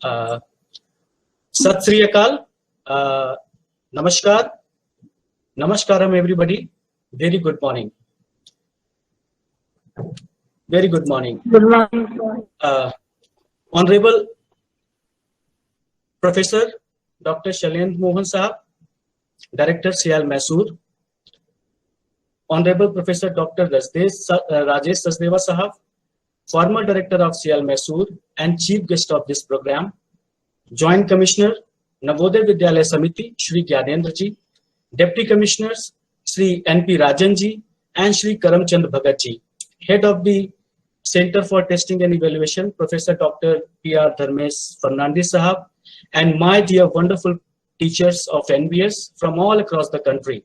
सत श्री अकाल, नमस्कार, namaskaram everybody. Very good morning. Very good morning. Good morning, sir. Honorable Professor Dr. Shailendra Mohan Sahab, Director CIAL Mysore. Honorable Professor Dr. Rajesh Sachdeva Sahab, former Director of CIAL Mysore and Chief Guest of this program. Joint Commissioner Navodaya Vidyalaya Samiti Shri Gyanendra ji, Deputy Commissioners Shri N.P. Rajan ji and Shri Karamchand Bhagat ji, Head of the Center for Testing and Evaluation Professor Dr. P.R. Dharmesh Fernandes Sahab, and my dear wonderful teachers of NBS from all across the country.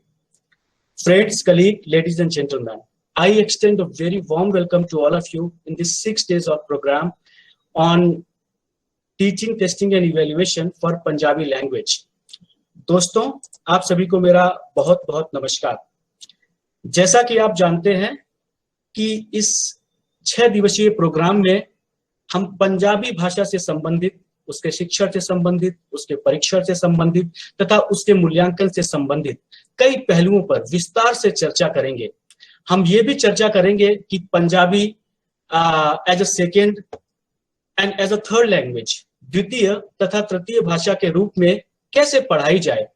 Friends, colleagues, ladies and gentlemen, I extend a very warm welcome to all of you in this 6 days of program on teaching, testing and evaluation for Punjabi language. दोस्तों, आप सभी को मेरा बहुत बहुत नमस्कार। जैसा कि आप जानते हैं कि इस 6 दिवसीय प्रोग्राम में हम पंजाबी भाषा से संबंधित, उसके शिक्षण से संबंधित, उसके परीक्षण से संबंधित तथा उसके मूल्यांकन से संबंधित कई पहलुओं पर विस्तार से चर्चा करेंगे। हम ये भी चर्चा करेंगे कि Punjabi as a second and as a third language, द्वितीय तथा तृतीय भाषा के रूप में कैसे पढ़ाई जाए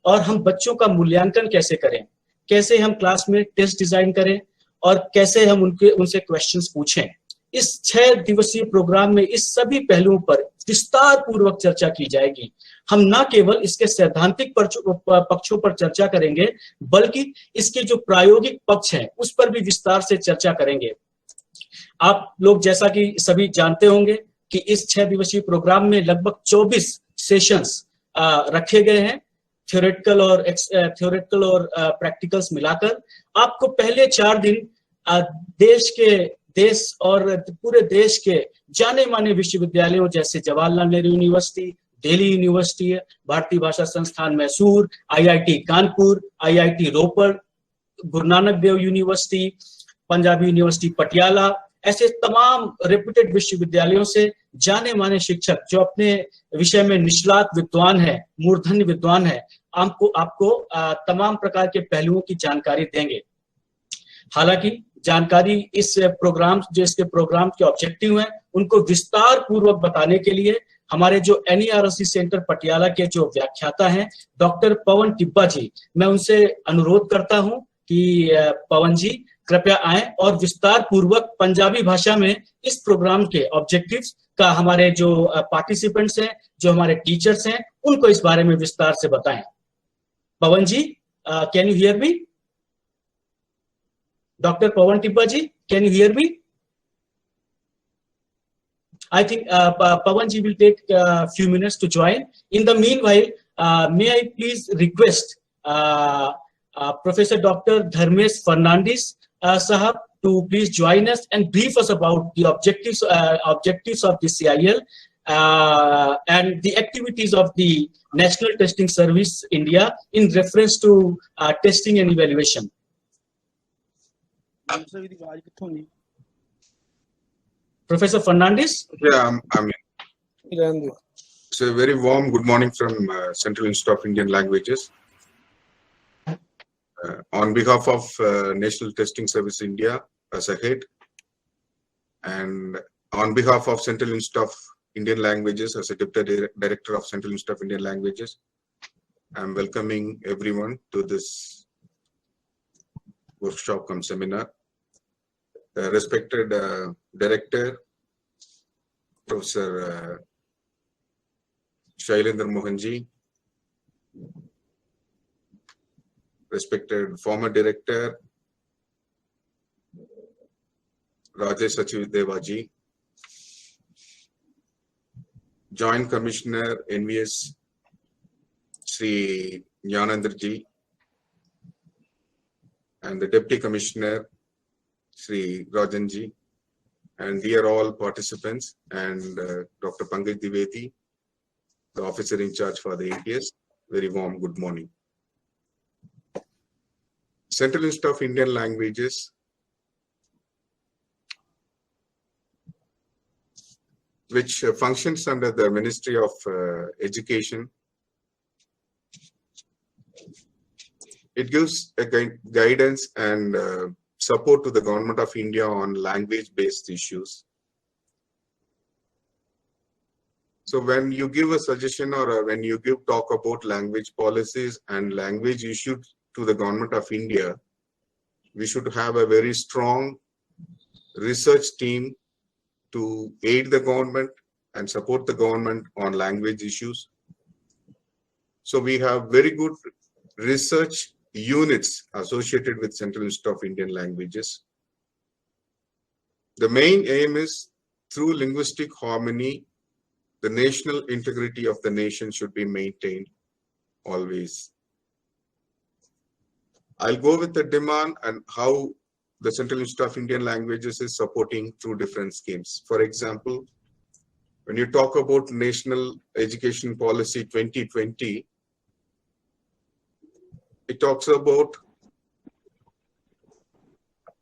और हम बच्चों का मूल्यांकन कैसे करें, कैसे हम क्लास में टेस्ट डिजाइन करें और कैसे हम उनसे क्वेश्चंस पूछें। इस 6 दिवसीय प्रोग्राम में इस सभी पहलुओं पर विस्तार पूर्वक चर्चा की जाएगी। हम न केवल इसके सैद्धांतिक पक्षों पर चर्चा करेंगे, बल्कि इसके जो प्रायोगिक पक्ष हैं उस पर भी विस्तार से चर्चा करेंगे। आप लोग जैसा कि सभी जानते होंगे कि इस 6 दिवसीय प्रोग्राम में लगभग 24 सेशंस रखे गए हैं, थ्योरेटिकल और प्रैक्टिकल्स मिलाकर। आपको पहले 4 दिन देश और पूरे देश के जाने माने विश्वविद्यालयों जैसे जवाहरलाल नेहरू यूनिवर्सिटी, दिल्ली यूनिवर्सिटी, भारतीय भाषा संस्थान मैसूर, IIT कानपुर, IIT रोपड़, गुरु नानक देव यूनिवर्सिटी, पंजाबी यूनिवर्सिटी पटियाला, ऐसे तमाम रेप्यूटेड विश्वविद्यालयों से जाने माने शिक्षक जो अपने विषय में निष्णात विद्वान है, मूर्धन्य विद्वान है, आपको तमाम प्रकार के पहलुओं की जानकारी देंगे। हालांकि जानकारी इसके प्रोग्राम के ऑब्जेक्टिव हैं, उनको विस्तार पूर्वक बताने के लिए हमारे जो NERC सेंटर पटियाला के जो व्याख्याता हैं डॉक्टर पवन टिब्बा जी, मैं उनसे अनुरोध करता हूं कि पवन जी कृपया आएं और विस्तार पूर्वक पंजाबी भाषा में इस प्रोग्राम के ऑब्जेक्टिव्स का हमारे जो पार्टिसिपेंट्स हैं, जो हमारे टीचर्स हैं, उनको इस बारे में विस्तार से बताएं। Pawan ji, can you hear me? Dr. Pawan Tibba ji, can you hear me? I think Pawan ji will take a few minutes to join. In the meanwhile, may I please request Professor Dr. Dharmesh Fernandes Sahab to please join us and brief us about the objectives of the CIL and the activities of the National Testing Service India in reference to testing and evaluation. Professor Fernandes? Yeah, I'm in. So a very warm good morning from Central Institute of Indian Languages. On behalf of National Testing Service India as a head, and on behalf of Central Institute of Indian Languages as a Deputy Director of Central Institute of Indian Languages, I'm welcoming everyone to this workshop cum seminar. Respected Director, Professor Shailendra Mohan ji, respected former Director Rajesh Sachdeva ji, Joint Commissioner NVS Sri Gyanendra ji, and the Deputy Commissioner Sri Rajan ji, and dear all participants, and Dr. Pankaj Dwivedi, the officer in charge for the ATS, very warm good morning. Central Institute of Indian Languages which functions under the Ministry of Education. It gives a guidance and support to the Government of India on language-based issues. So when you give a suggestion or when you talk about language policies and language issues to the Government of India, we should have a very strong research team to aid the government and support the government on language issues. So we have very good research units associated with Central Institute of Indian Languages. The main aim is through linguistic harmony, the national integrity of the nation should be maintained always. I'll go with the demand and how the Central Institute of Indian Languages is supporting through different schemes. For example, when you talk about National Education Policy 2020, it talks about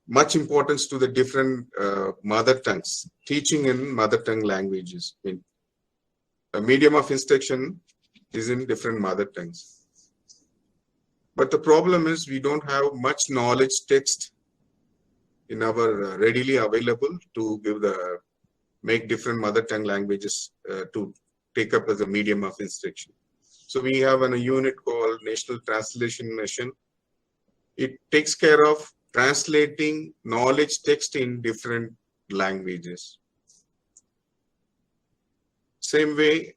much importance to the different mother tongues, teaching in mother tongue languages. A medium of instruction is in different mother tongues. But the problem is we don't have much knowledge text in our readily available to make different mother tongue languages to take up as a medium of instruction. So we have a unit called National Translation Mission. It takes care of translating knowledge text in different languages. Same way,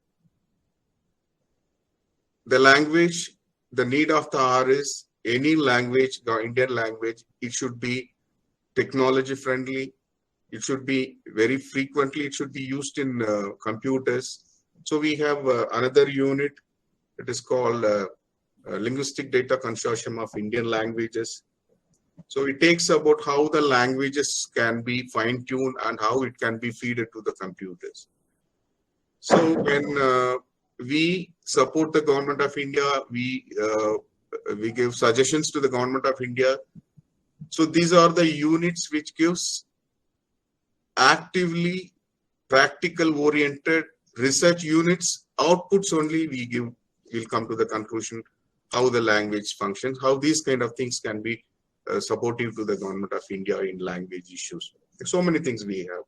the language, the need of the hour is any language, the Indian language, it should be technology friendly. It should be very frequently, it should be used in computers. So we have another unit. It is called Linguistic Data Consortium of Indian Languages. So it takes about how the languages can be fine-tuned and how it can be fed to the computers. So when we support the Government of India, we give suggestions to the Government of India. So these are the units which gives actively practical-oriented research units. Outputs only we'll come to the conclusion how the language functions, how these kind of things can be supportive to the Government of India in language issues. So many things we have.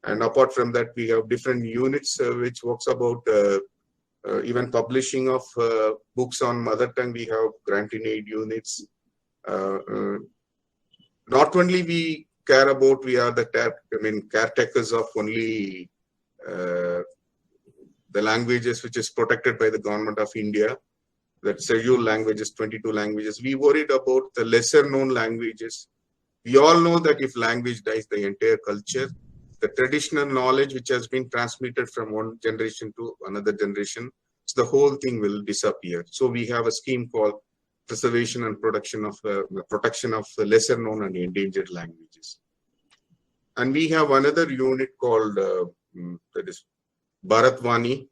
And apart from that, we have different units which works about even publishing of books on mother tongue. We have grant in aid units. Not only we care about, we are the caretakers of only the languages which is protected by the Government of India, that scheduled languages, 22 languages. We worried about the lesser known languages. We all know that if language dies, the entire culture, the traditional knowledge which has been transmitted from one generation to another generation, so the whole thing will disappear. So we have a scheme called preservation and protection of the lesser known and endangered languages. And we have another unit called that is Bharatvani.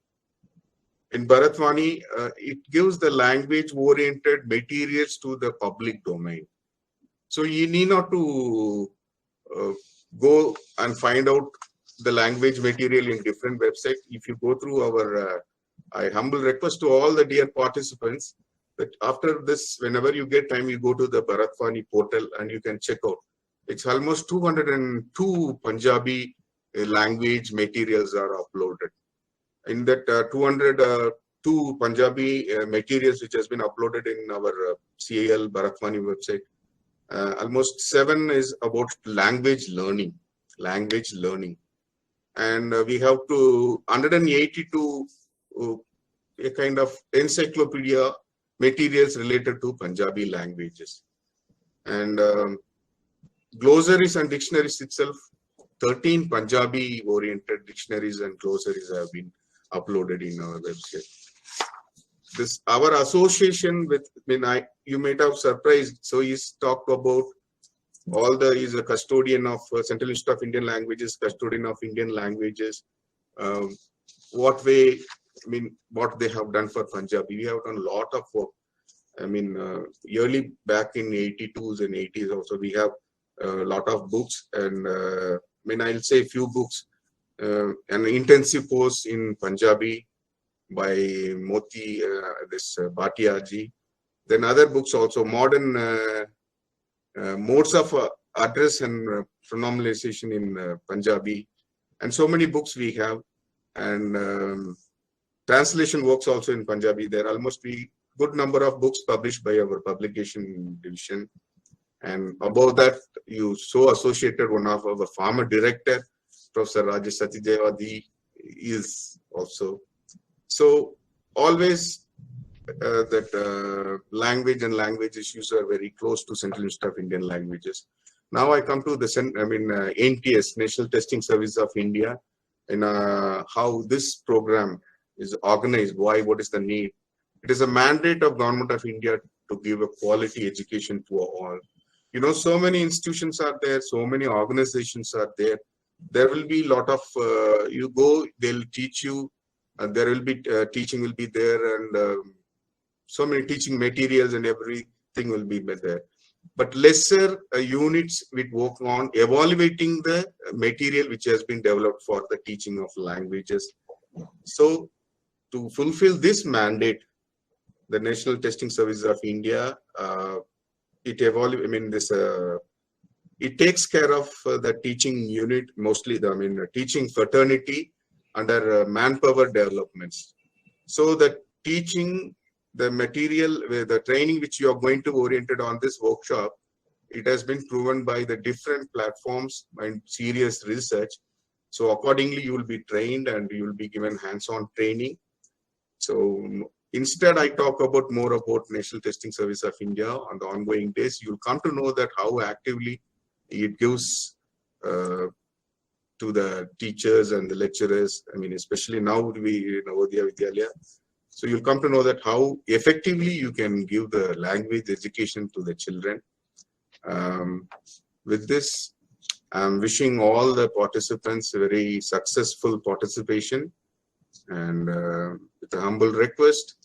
In Bharatvani, it gives the language-oriented materials to the public domain. So you need not to go and find out the language material in different websites. If you go through our, I humble request to all the dear participants that after this, whenever you get time, you go to the Bharatvani portal and you can check out. It's almost 202 Punjabi language materials are uploaded. In that 202 Punjabi materials which has been uploaded in our CAL Bharatvani website, almost 7 is about language learning. And we have 182 a kind of encyclopedia materials related to Punjabi languages. And glossaries and dictionaries itself, 13 Punjabi oriented dictionaries and glossaries have been uploaded in our website. This our association with, you might have surprised. So he's talked about he's a custodian of Central Institute of Indian Languages, custodian of Indian languages. What way, what they have done for Punjabi. We have done a lot of work. Yearly back in 82s and 80s also, we have a lot of books, and I'll say few books. an intensive course in Punjabi by Moti, Bhatia ji. Then other books also, modern modes of address and pronunciation in Punjabi, and so many books we have, and translation works also in Punjabi. There almost be good number of books published by our publication division, and above that you so associated one of our former director, Professor Rajesh Satideva is also. So always that language and language issues are very close to Central Institute of Indian Languages. Now I come to the NTS, National Testing Service of India, and how this program is organized, what is the need. It is a mandate of Government of India to give a quality education to all. You know, so many institutions are there, so many organizations are there. There will be a lot of, you go, they'll teach you, there will be, teaching will be there, and so many teaching materials and everything will be there. But lesser units will work on evaluating the material which has been developed for the teaching of languages. So to fulfill this mandate, the National Testing Service of India, it takes care of the teaching unit, mostly the teaching fraternity under manpower developments. So the teaching, the material, the training which you are going to oriented on this workshop, it has been proven by the different platforms and serious research. So accordingly, you will be trained and you will be given hands-on training. So instead, I talk about more about National Testing Service of India on the ongoing days. You'll come to know that how actively it gives to the teachers and the lecturers. I mean, especially now we in Navodaya Vidyalaya. So you'll come to know that how effectively you can give the language education to the children. With this, I'm wishing all the participants a very successful participation, and with a humble request,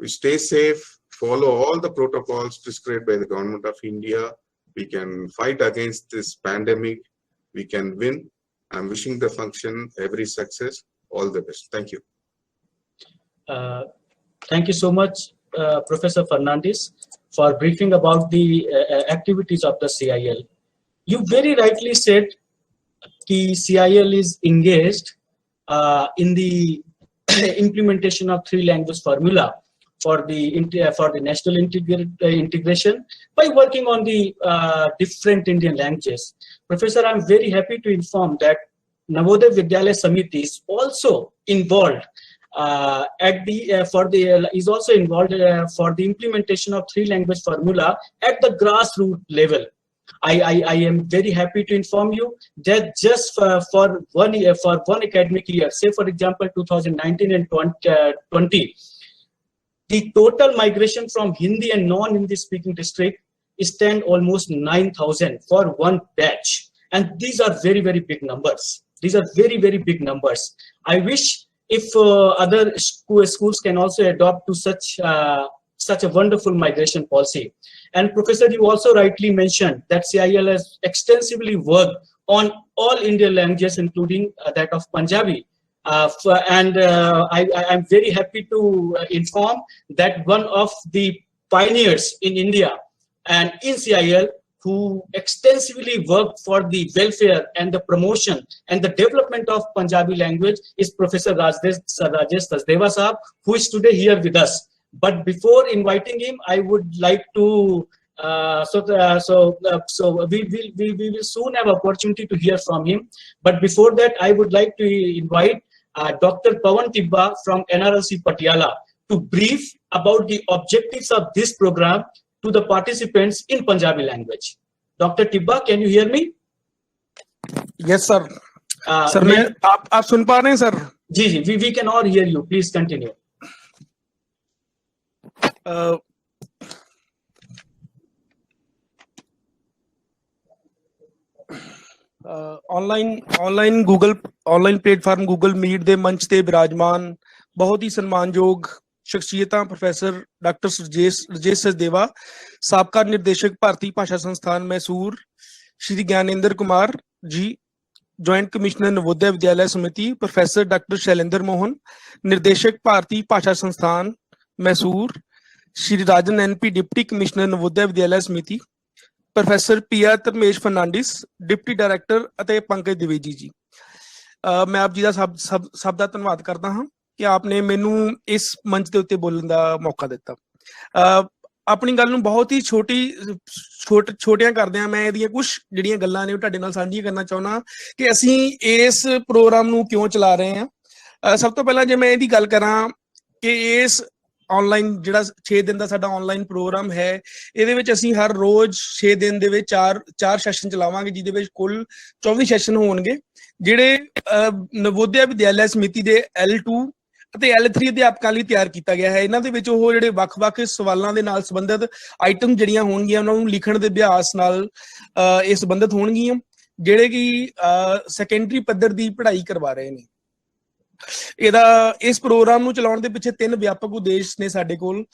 stay safe, follow all the protocols prescribed by the Government of India. We can fight against this pandemic. We can win. I'm wishing the function every success. All the best. Thank you. Thank you so much, Professor Fernandes, for briefing about the activities of the CIL. You very rightly said that CIL is engaged in the implementation of 3-language formula for the national integration by working on the different Indian languages. Professor, I'm very happy to inform that Navodaya Vidyalaya Samiti is also involved for the implementation of 3-language formula at the grassroots level. I am very happy to inform you that just for one academic year, say for example 2019 and 2020, the total migration from Hindi and non-Hindi speaking district stand almost 9,000 for one batch, and these are very, very big numbers. These are very, very big numbers. I wish if other schools can also adopt to such a wonderful migration policy. And Professor, you also rightly mentioned that CIL has extensively worked on all Indian languages, including that of Punjabi. I'm very happy to inform that one of the pioneers in India and in CIL who extensively worked for the welfare and the promotion and the development of Punjabi language is Professor Rajesh Sachdeva Sahab, who is today here with us. But before inviting him, I would like to we will soon have opportunity to hear from him. But before that, I would like to invite Dr. Pawan Tibba from NRLC Patiala to brief about the objectives of this program to the participants in Punjabi language. Dr. Tibba, can you hear me? Yes, sir. Sir, आप सुन पा रहे हैं, sir? जी, we can all hear you. Please continue. Online platform Google Meet ਦੇ ਮੰਚ ਤੇ ਬਿਰਾਜਮਾਨ ਬਹੁਤ ਹੀ ਸਨਮਾਨਯੋਗ ਸ਼ਖਸੀਅਤਾਂ ਪ੍ਰੋਫੈਸਰ ਡਾਕਟਰ ਰਜੇਸ਼ ਸਚਦੇਵਾ, ਸਾਬਕਾ ਨਿਰਦੇਸ਼ਕ ਭਾਰਤੀ ਭਾਸ਼ਾ ਸੰਸਥਾਨ ਮੈਸੂਰ, ਸ਼੍ਰੀ ਗਿਆਨੇਂਦਰ Kumar ji, joint commissioner Navodaya Vidyalaya Samiti professor doctor Shailendra Mohan, निर्देशक Bharatiya Bhasha Sansthan Mysore Shri Rajan NP, deputy commissioner Navodaya Vidyalaya Samiti professor PR Dharmesh Fernandes, deputy director ਅਤੇ ਪੰਕਜ द्विवेदी जी। मैं आप जी ਦਾ ਸਭ ਦਾ ਧੰਨਵਾਦ ਕਰਦਾ ਹਾਂ ਕਿ ਆਪਨੇ ਮੈਨੂੰ ਇਸ ਮੰਚ ਦੇ ਉੱਤੇ ਬੋਲਣ ਦਾ ਮੌਕਾ ਦਿੱਤਾ। ਆਪਣੀ ਗੱਲ ਨੂੰ ਬਹੁਤ ਹੀ ਛੋਟੀਆਂ ਕਰਦੇ ਆ। ਮੈਂ ਇਹਦੀਆਂ ਕੁਝ ਜਿਹੜੀਆਂ ਗੱਲਾਂ ਨੇ ਉਹ ਤੁਹਾਡੇ ਨਾਲ ਸਾਂਝੀਆਂ ਕਰਨਾ ਚਾਹੁੰਦਾ ਕਿ ਅਸੀਂ ਇਸ ਪ੍ਰੋਗਰਾਮ ਨੂੰ ਕਿਉਂ ਚਲਾ ਰਹੇ ਹਾਂ। ਸਭ ਤੋਂ ਪਹਿਲਾਂ ਜੇ ਮੈਂ ਇਹਦੀ ਗੱਲ ਕਰਾਂ ਕਿ ਇਸ ਆਨਲਾਈਨ ਜਿਹੜਾ 6 ਦਿਨ ਦਾ ਸਾਡਾ ਆਨਲਾਈਨ ਪ੍ਰੋਗਰਾਮ ਹੈ, ਇਹਦੇ ਵਿੱਚ ਅਸੀਂ ਹਰ ਰੋਜ਼ 6 ਦਿਨ ਦੇ ਵਿੱਚ ਚਾਰ ਸੈਸ਼ਨ ਚਲਾਵਾਂਗੇ, ਜਿਹਦੇ ਵਿੱਚ ਕੁੱਲ 24 ਸੈਸ਼ਨ ਹੋਣਗੇ, ਜਿਹੜੇ ਨਵੋਦਿਆ ਵਿਦਿਆਲਿਆ ਸਮਿਤੀ ਦੇ L2 ਅਤੇ L3 ਅਧਿਆਪਕਾਂ ਲਈ ਤਿਆਰ ਕੀਤਾ ਗਿਆ ਹੈ। ਇਹਨਾਂ ਦੇ ਵਿੱਚ ਉਹ ਜਿਹੜੇ ਵੱਖ-ਵੱਖ ਸਵਾਲਾਂ ਦੇ ਨਾਲ ਸੰਬੰਧਿਤ ਆਈਟਮ ਜਿਹੜੀਆਂ ਹੋਣਗੀਆਂ ਉਹਨਾਂ ਨੂੰ ਲਿਖਣ ਦੇ ਅਭਿਆਸ ਨਾਲ ਇਹ ਸੰਬੰਧਿਤ ਹੋਣਗੀਆਂ, ਜਿਹੜੇ ਕਿ ਸੈਕੰਡਰੀ ਪੱਧਰ ਦੀ ਪੜ੍ਹਾਈ ਕਰਵਾ ਰਹੇ ਨੇ। ਇਸ ਪ੍ਰੋਗਰਾਮ ਨੂੰ ਚਲਾਉਣ ਦੇ ਪਿੱਛੇ 3 ਵਿਆਪਕ ਉਦੇਸ਼ ਨੇ ਸਾਡੇ ਕੋਲ।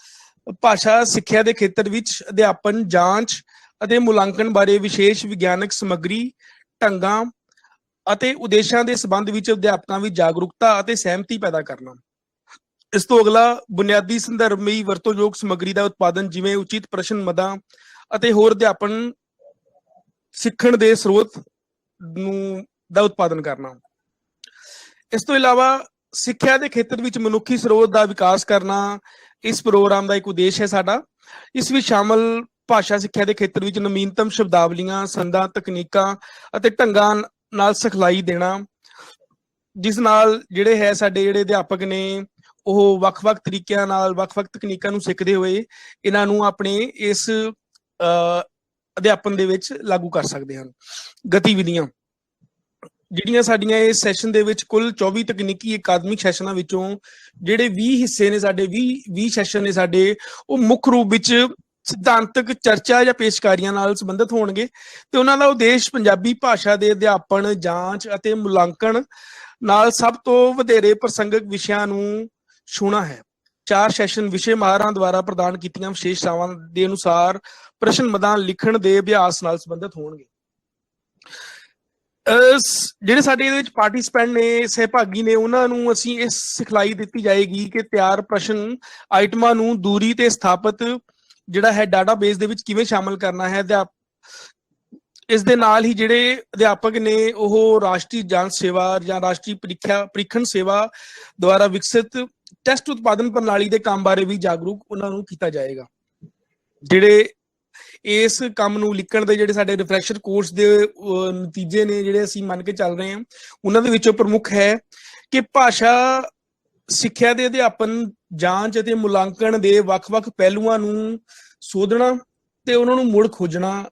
ਭਾਸ਼ਾ ਸਿੱਖਿਆ ਦੇ ਖੇਤਰ ਵਿੱਚ ਅਧਿਆਪਨ, ਜਾਂਚ ਅਤੇ ਮੁਲਾਂਕਣ ਬਾਰੇ ਵਿਸ਼ੇਸ਼ ਵਿਗਿਆਨਕ ਸਮੱਗਰੀ, ਢੰਗਾਂ ਅਤੇ ਉਦੇਸ਼ਾਂ ਦੇ ਸੰਬੰਧ ਵਿੱਚ ਅਧਿਆਪਕਾਂ ਵਿੱਚ ਜਾਗਰੂਕਤਾ ਅਤੇ ਸਹਿਮਤੀ ਪੈਦਾ ਕਰਨਾ। ਇਸ ਤੋਂ ਅਗਲਾ ਬੁਨਿਆਦੀ ਸੰਦਰਭੀ ਵਰਤੋਂਯੋਗ ਸਮੱਗਰੀ ਦਾ ਉਤਪਾਦਨ, ਜਿਵੇਂ ਉਚਿਤ ਪ੍ਰਸ਼ਨ ਮਦਾਂ ਅਤੇ ਹੋਰ ਅਧਿਆਪਨ ਸਿੱਖਣ ਦੇ ਸਰੋਤ ਦਾ ਉਤਪਾਦਨ ਕਰਨਾ। ਇਸ ਤੋਂ ਇਲਾਵਾ ਸਿੱਖਿਆ ਦੇ ਖੇਤਰ ਵਿੱਚ ਮਨੁੱਖੀ ਸਰੋਤ ਦਾ ਵਿਕਾਸ ਕਰਨਾ ਇਸ ਪ੍ਰੋਗਰਾਮ ਦਾ ਇੱਕ ਉਦੇਸ਼ ਹੈ ਸਾਡਾ। ਇਸ ਵਿੱਚ ਸ਼ਾਮਲ ਭਾਸ਼ਾ ਸਿੱਖਿਆ ਦੇ ਖੇਤਰ ਵਿੱਚ ਨਵੀਨਤਮ ਸ਼ਬਦਾਵਲੀਆਂ, ਸੰਦਾਂ, ਤਕਨੀਕਾਂ ਅਤੇ ਢੰਗਾਂ ਨਾਲ ਸਿਖਲਾਈ ਦੇਣਾ, ਜਿਸ ਨਾਲ ਜਿਹੜੇ ਅਧਿਆਪਕ ਨੇ ਉਹ ਵੱਖ-ਵੱਖ ਤਰੀਕਿਆਂ ਨਾਲ ਵੱਖ-ਵੱਖ ਤਕਨੀਕਾਂ ਨੂੰ ਸਿੱਖਦੇ ਹੋਏ ਇਹਨਾਂ ਨੂੰ ਆਪਣੇ ਇਸ ਅਧਿਆਪਨ ਦੇ ਵਿੱਚ ਲਾਗੂ ਕਰ ਸਕਦੇ ਹਨ। ਗਤੀਵਿਧੀਆਂ ਜਿਹੜੀਆਂ ਸਾਡੀਆਂ ਇਸ ਸੈਸ਼ਨ ਦੇ ਵਿੱਚ ਕੁੱਲ 24 ਤਕਨੀਕੀ ਅਕਾਦਮਿਕ ਸੈਸ਼ਨਾਂ ਵਿੱਚੋਂ ਜਿਹੜੇ 20 ਹਿੱਸੇ ਨੇ ਸਾਡੇ 20 ਸੈਸ਼ਨ ਨੇ ਸਾਡੇ, ਉਹ ਮੁੱਖ ਰੂਪ ਵਿੱਚ ਸਿਧਾਂਤਕ ਚਰਚਾ ਜਾਂ ਪੇਸ਼ਕਾਰੀਆਂ ਨਾਲ ਸੰਬੰਧਿਤ ਹੋਣਗੇ ਤੇ ਉਹਨਾਂ ਦਾ ਉਦੇਸ਼ ਪੰਜਾਬੀ ਭਾਸ਼ਾ ਦੇ ਅਧਿਆਪਨ, ਜਾਂਚ ਅਤੇ ਮੁਲਾਂਕਣ ਨਾਲ ਸਭ ਤੋਂ ਵਧੇਰੇ ਪ੍ਰਸੰਗਕ ਵਿਸ਼ਿਆਂ ਨੂੰ ਛੂਹਣਾ ਹੈ। 4 ਸੈਸ਼ਨ ਵਿਸ਼ੇ ਮਾਹਰਾਂ ਦੁਆਰਾ ਪ੍ਰਦਾਨ ਕੀਤੀਆਂ ਵਿਸ਼ੇਸ਼ਤਾਵਾਂ ਦੇ ਅਨੁਸਾਰ ਪ੍ਰਸ਼ਨ ਮਦਾਂ ਲਿਖਣ ਦੇ ਅਭਿਆਸ ਨਾਲ ਸੰਬੰਧਿਤ ਹੋਣਗੇ। ਜਿਹੜੇ ਸਾਡੇ ਇਹਦੇ ਵਿੱਚ ਪਾਰਟਿਸਪੈਂਟ ਨੇ, ਸਹਿਭਾਗੀ ਨੇ, ਉਹਨਾਂ ਨੂੰ ਅਸੀਂ ਇਸ ਸਿਖਲਾਈ ਦਿੱਤੀ ਜਾਏਗੀ ਕਿ ਤਿਆਰ ਪ੍ਰਸ਼ਨ ਆਈਟਮਾਂ ਨੂੰ ਦੂਰੀ ਤੇ ਸਥਾਪਿਤ ਜਿਹੜਾ ਹੈ ਡਾਟਾਬੇਸ ਦੇ ਵਿੱਚ ਕਿਵੇਂ ਸ਼ਾਮਲ ਕਰਨਾ ਹੈ। ਇਸ ਦੇ ਨਾਲ ਹੀ ਜਿਹੜੇ ਅਧਿਆਪਕ ਨੇ ਉਹ ਰਾਸ਼ਟਰੀ ਜਾਂਚ ਸੇਵਾ ਜਾਂ ਰਾਸ਼ਟਰੀ ਪ੍ਰੀਖਣ ਸੇਵਾ ਦੁਆਰਾ ਵਿਕਸਿਤ ਟੈਸਟ ਉਤਪਾਦਨ ਪ੍ਰਣਾਲੀ ਦੇ ਕੰਮ ਬਾਰੇ ਵੀ ਜਾਗਰੂਕ ਉਹਨਾਂ ਨੂੰ ਕੀਤਾ ਜਾਏਗਾ। ਜਿਹੜੇ ਇਸ ਕੰਮ ਨੂੰ ਲਿਖਣ ਦੇ ਜਿਹੜੇ ਸਾਡੇ ਰਿਫਰੈਸ਼ਰ ਕੋਰਸ ਦੇ ਨਤੀਜੇ ਨੇ, ਜਿਹੜੇ ਅਸੀਂ ਮੰਨ ਕੇ ਚੱਲ ਰਹੇ ਹਾਂ, ਉਹਨਾਂ ਦੇ ਵਿੱਚੋਂ ਪ੍ਰਮੁੱਖ ਹੈ ਕਿ ਭਾਸ਼ਾ ਸਿੱਖਿਆ ਦੇ ਅਧਿਆਪਨ, ਜਾਂਚ ਅਤੇ ਮੁਲਾਂਕਣ ਦੇ ਵੱਖ-ਵੱਖ ਪਹਿਲੂਆਂ ਨੂੰ ਸੋਧਣਾ ਤੇ ਉਹਨਾਂ ਨੂੰ ਮੁੜ ਖੋਜਣਾ।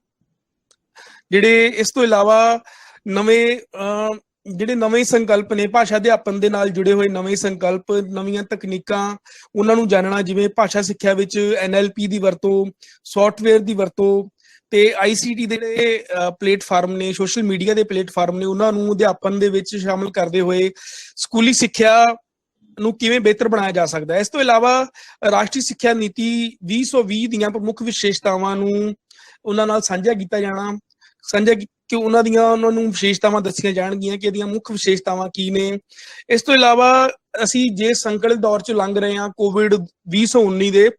ਜਿਹੜੇ ਇਸ ਤੋਂ ਇਲਾਵਾ ਨਵੇਂ ਸੰਕਲਪ ਨੇ, ਭਾਸ਼ਾ ਅਧਿਆਪਨ ਦੇ ਨਾਲ ਜੁੜੇ ਹੋਏ ਨਵੇਂ ਸੰਕਲਪ, ਨਵੀਆਂ ਤਕਨੀਕਾਂ, ਉਹਨਾਂ ਨੂੰ ਜਾਣਨਾ, ਜਿਵੇਂ ਭਾਸ਼ਾ ਸਿੱਖਿਆ ਵਿੱਚ NLP ਦੀ ਵਰਤੋਂ, ਸੌਫਟਵੇਅਰ ਦੀ ਵਰਤੋਂ ਤੇ ICT ਦੇ ਜਿਹੜੇ ਪਲੇਟਫਾਰਮ ਨੇ, ਸੋਸ਼ਲ ਮੀਡੀਆ ਦੇ ਪਲੇਟਫਾਰਮ ਨੇ, ਉਹਨਾਂ ਨੂੰ ਅਧਿਆਪਨ ਦੇ ਵਿੱਚ ਸ਼ਾਮਲ ਕਰਦੇ ਹੋਏ ਸਕੂਲੀ ਸਿੱਖਿਆ ਨੂੰ ਕਿਵੇਂ ਬਿਹਤਰ ਬਣਾਇਆ ਜਾ ਸਕਦਾ ਹੈ। ਇਸ ਤੋਂ ਇਲਾਵਾ ਰਾਸ਼ਟਰੀ ਸਿੱਖਿਆ ਨੀਤੀ 2020 ਦੀਆਂ ਪ੍ਰਮੁੱਖ ਵਿਸ਼ੇਸ਼ਤਾਵਾਂ ਨੂੰ ਉਹਨਾਂ ਨਾਲ ਸਾਂਝਾ ਕੀਤਾ ਜਾਣਾ, ਕਿ ਉਹਨਾਂ ਨੂੰ ਵਿਸ਼ੇਸ਼ਤਾਵਾਂ ਦੱਸੀਆਂ ਜਾਣਗੀਆਂ ਕਿ ਇਹਦੀਆਂ ਮੁੱਖ ਵਿਸ਼ੇਸ਼ਤਾਵਾਂ ਕੀ ਨੇ। ਇਸ ਤੋਂ ਇਲਾਵਾ ਅਸੀਂ ਜੇ ਸੰਕਲਿਤ ਦੌਰ ਚ ਲੰਘ ਰਹੇ ਹਾਂ ਕੋਵਿਡ 2019 ਦੇ,